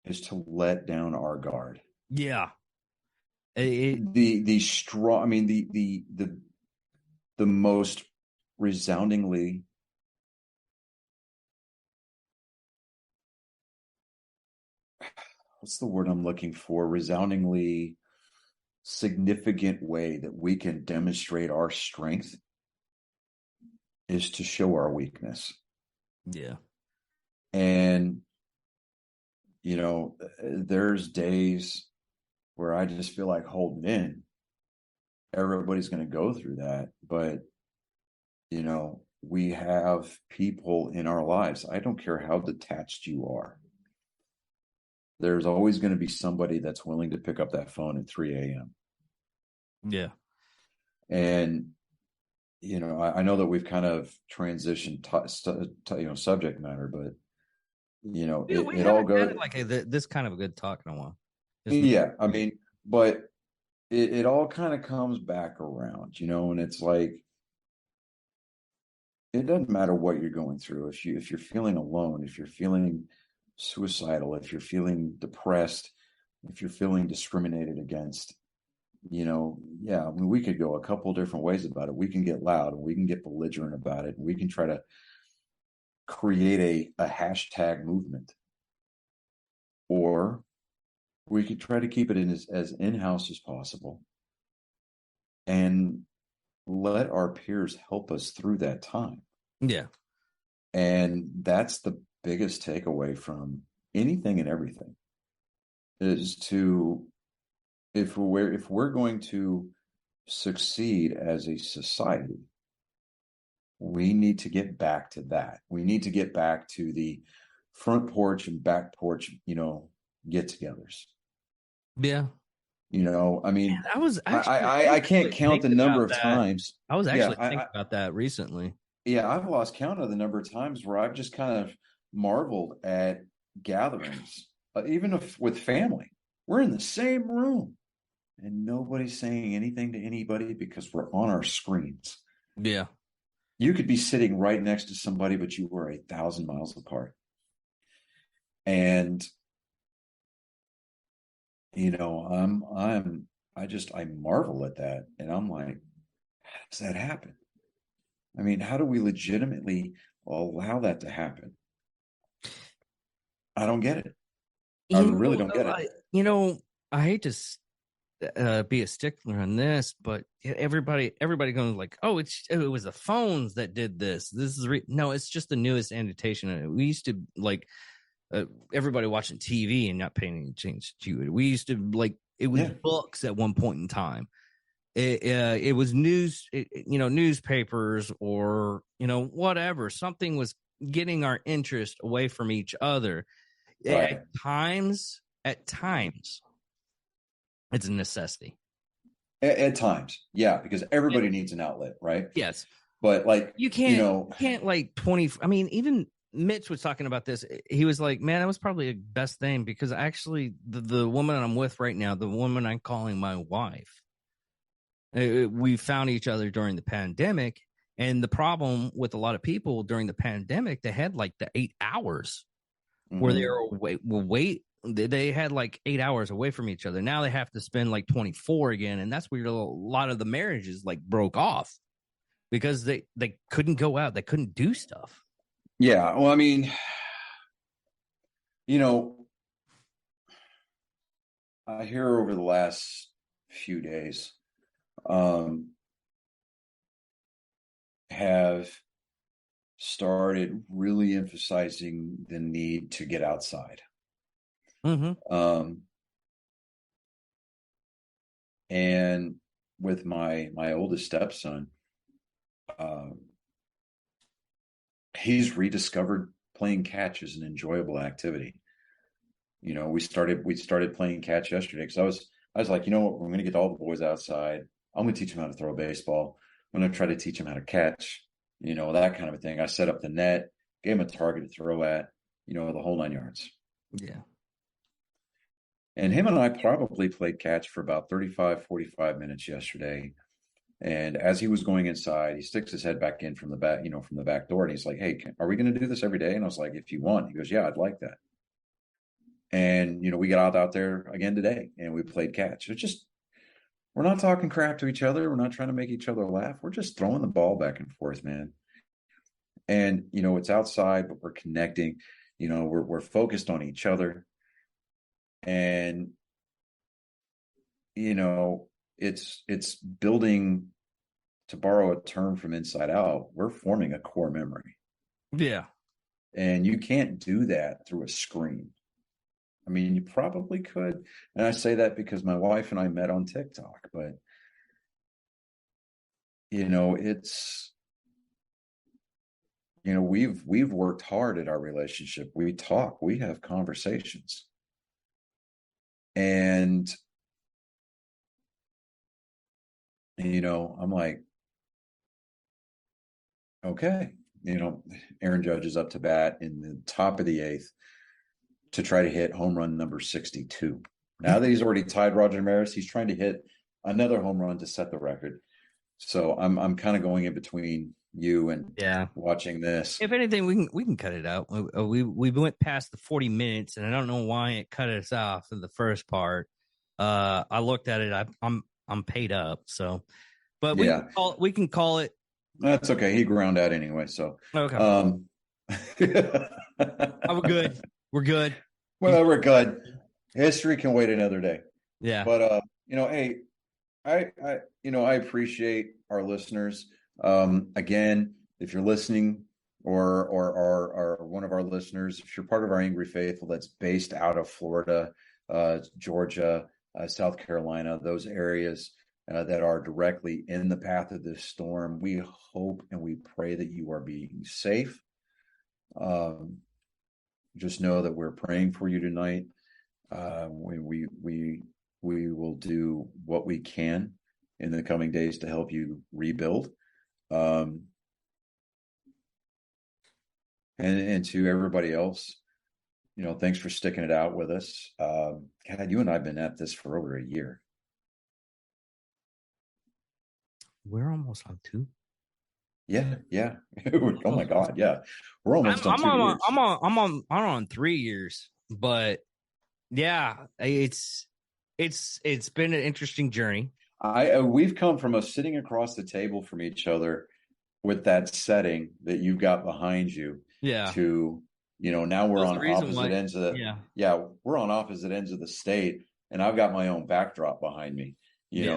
is to let down our guard. Yeah. The strong, I mean, the most resoundingly what's the word I'm looking for? Resoundingly significant way that we can demonstrate our strength is to show our weakness. Yeah. And, there's days where I just feel like holding in. Everybody's going to go through that. But, we have people in our lives. I don't care how detached you are. There's always going to be somebody that's willing to pick up that phone at 3 a.m. Yeah. And, I know that we've kind of transitioned subject matter, but, it all goes like this kind of a good talk in a while. Yeah. I mean, but it all kind of comes back around, and it's like, it doesn't matter what you're going through. If you're feeling alone, if you're feeling suicidal, if you're feeling depressed, if you're feeling discriminated against, I mean, we could go a couple different ways about it. We can get loud, and we can get belligerent about it, and we can try to create a hashtag movement, or we could try to keep it as in-house as possible and let our peers help us through that time. Yeah. And that's the biggest takeaway from anything and everything. is to, if we're going to succeed as a society, we need to get back to that. We need to get back to the front porch and back porch, get-togethers. Yeah. I mean, I was I can't count the number of times. I was Yeah, actually thinking about that recently. Yeah, I've lost count of the number of times where I've just kind of marveled at gatherings, even with family. We're in the same room and nobody's saying anything to anybody because we're on our screens. Yeah. You could be sitting right next to somebody, but you were 1,000 miles apart. And, I marvel at that. And I'm like, how does that happen? I mean, how do we legitimately allow that to happen? I don't get it. I really don't get it. I hate to be a stickler on this, but everybody going like, oh, it was the phones that did this. This is no, it's just the newest annotation. We used to like everybody watching TV and not paying any attention to it. We used to like it was books at one point in time. It was news, newspapers or whatever. Something was getting our interest away from each other. Right. At times, it's a necessity. At times, yeah, because everybody needs an outlet, right? Yes, but like you can't like 20. I mean, even Mitch was talking about this. He was like, "Man, that was probably the best thing because actually, the woman I'm with right now, the woman I'm calling my wife, we found each other during the pandemic." And the problem with a lot of people during the pandemic, they had like the 8 hours where they were they had like 8 hours away from each other. Now they have to spend like 24 again. And that's where a lot of the marriages like broke off because they couldn't go out. They couldn't do stuff. Yeah. Well, I mean, I hear over the last few days, have started really emphasizing the need to get outside. And with my oldest stepson, he's rediscovered playing catch as an enjoyable activity. We started playing catch yesterday because I was like, we're going to get all the boys outside. I'm going to teach them how to throw a baseball. I'm going to try to teach them how to catch, that kind of a thing. I set up the net, gave him a target to throw at, the whole 9 yards. Yeah. And him and I probably played catch for about 35, 45 minutes yesterday. And as he was going inside, he sticks his head back in from the back door. And he's like, "Hey, are we going to do this every day?" And I was like, "If you want." He goes, "Yeah, I'd like that." And, we got out there again today and we played catch. It's just, we're not talking crap to each other. We're not trying to make each other laugh. We're just throwing the ball back and forth, man. And, it's outside, but we're connecting, we're focused on each other. And, it's building, to borrow a term from Inside Out, we're forming a core memory. Yeah. And you can't do that through a screen. I mean, you probably could. And I say that because my wife and I met on TikTok, but it's, we've worked hard at our relationship. We talk, we have conversations. And, I'm like, okay, Aaron Judge is up to bat in the top of the 8th to try to hit home run number 62. Now that he's already tied Roger Maris, he's trying to hit another home run to set the record. So I'm kind of going in between you and watching this. If anything, we can cut it out. We went past the 40 minutes, and I don't know why it cut us off in the first part. I looked at it. I'm paid up, so. But we can call it. That's okay. He ground out anyway, so. Okay. We're good. We're good. Well, we're good. History can wait another day. Yeah. But hey, I appreciate our listeners. Again, if you're listening or one of our listeners, if you're part of our Angry Faithful that's based out of Florida, Georgia, South Carolina, those areas that are directly in the path of this storm. We hope and we pray that you are being safe. Just know that we're praying for you tonight. We will do what we can in the coming days to help you rebuild. And to everybody else, thanks for sticking it out with us. God, you and I have been at this for over a year. We're almost on 2. Yeah. Oh my God, yeah. We're almost on 2 years. I'm on 3 years, but yeah, it's been an interesting journey. We've come from us sitting across the table from each other with that setting that you've got behind you. Yeah. To now we're on opposite ends of the we're on opposite ends of the state, and I've got my own backdrop behind me.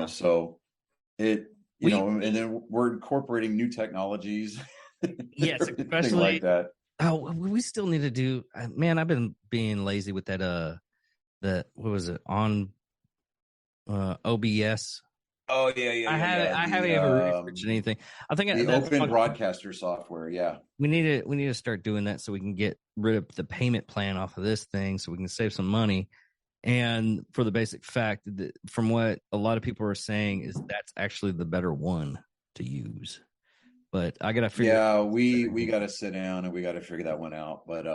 So it and then we're incorporating new technologies. Yes, especially like that. Oh, we still need to do. Man, I've been being lazy with that. What was it on OBS? Oh yeah. I haven't even researched anything. I think the open broadcaster software. Yeah, we need to start doing that so we can get rid of the payment plan off of this thing, so we can save some money. And for the basic fact that, from what a lot of people are saying, is that's actually the better one to use. But I gotta figure. Yeah, we got to sit down and we got to figure that one out. But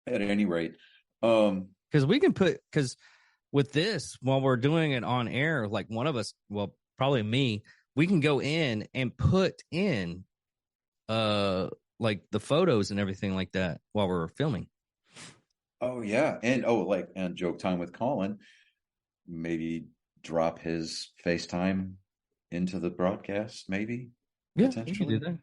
at any rate, because with this, while we're doing it on air, like one of us, well, probably me, we can go in and put in like the photos and everything like that while we're filming. Oh yeah. And joke time with Colin, maybe drop his FaceTime into the broadcast, maybe. Yeah, potentially. You can do that.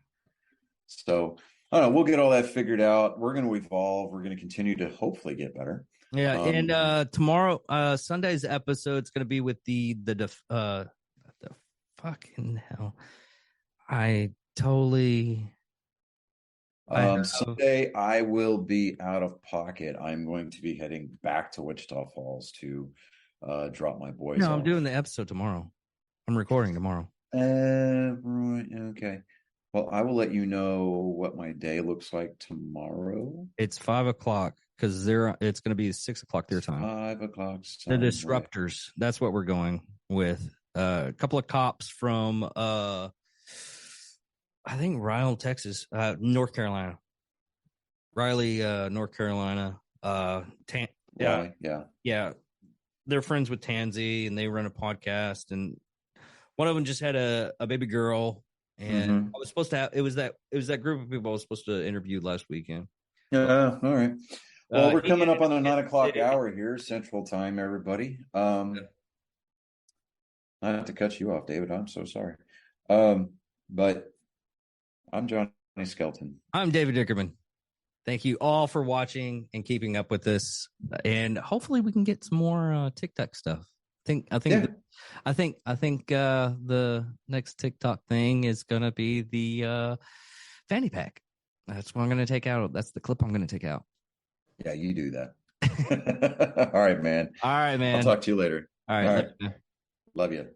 So I don't know, we'll get all that figured out. We're going to evolve. We're going to continue to hopefully get better. Yeah, and tomorrow, Sunday's episode is going to be with the fucking hell. Sunday, I will be out of pocket. I'm going to be heading back to Wichita Falls to drop my boys off. I'm doing the episode tomorrow. I'm recording tomorrow. Right. Okay. Well, I will let you know what my day looks like tomorrow. It's 5:00 because it's going to be 6:00 their time. 5:00. The Disruptors. That's what we're going with. A couple of cops from I think Ryle, Texas, North Carolina. Riley, North Carolina. Yeah. They're friends with Tansy, and they run a podcast. And one of them just had a baby girl, and I was supposed to have. It was that group of people I was supposed to interview last weekend. All right. Well, we're coming up on the 9:00 hour here, Central Time, everybody. I have to cut you off, David. I'm so sorry. But I'm Johnny Skelton. I'm David Dickerman. Thank you all for watching and keeping up with this. And hopefully we can get some more TikTok stuff. I think the next TikTok thing is gonna be the fanny pack. That's what I'm gonna take out. That's the clip I'm gonna take out. Yeah, you do that. All right, man. All right, man. I'll talk to you later. All right. Love you.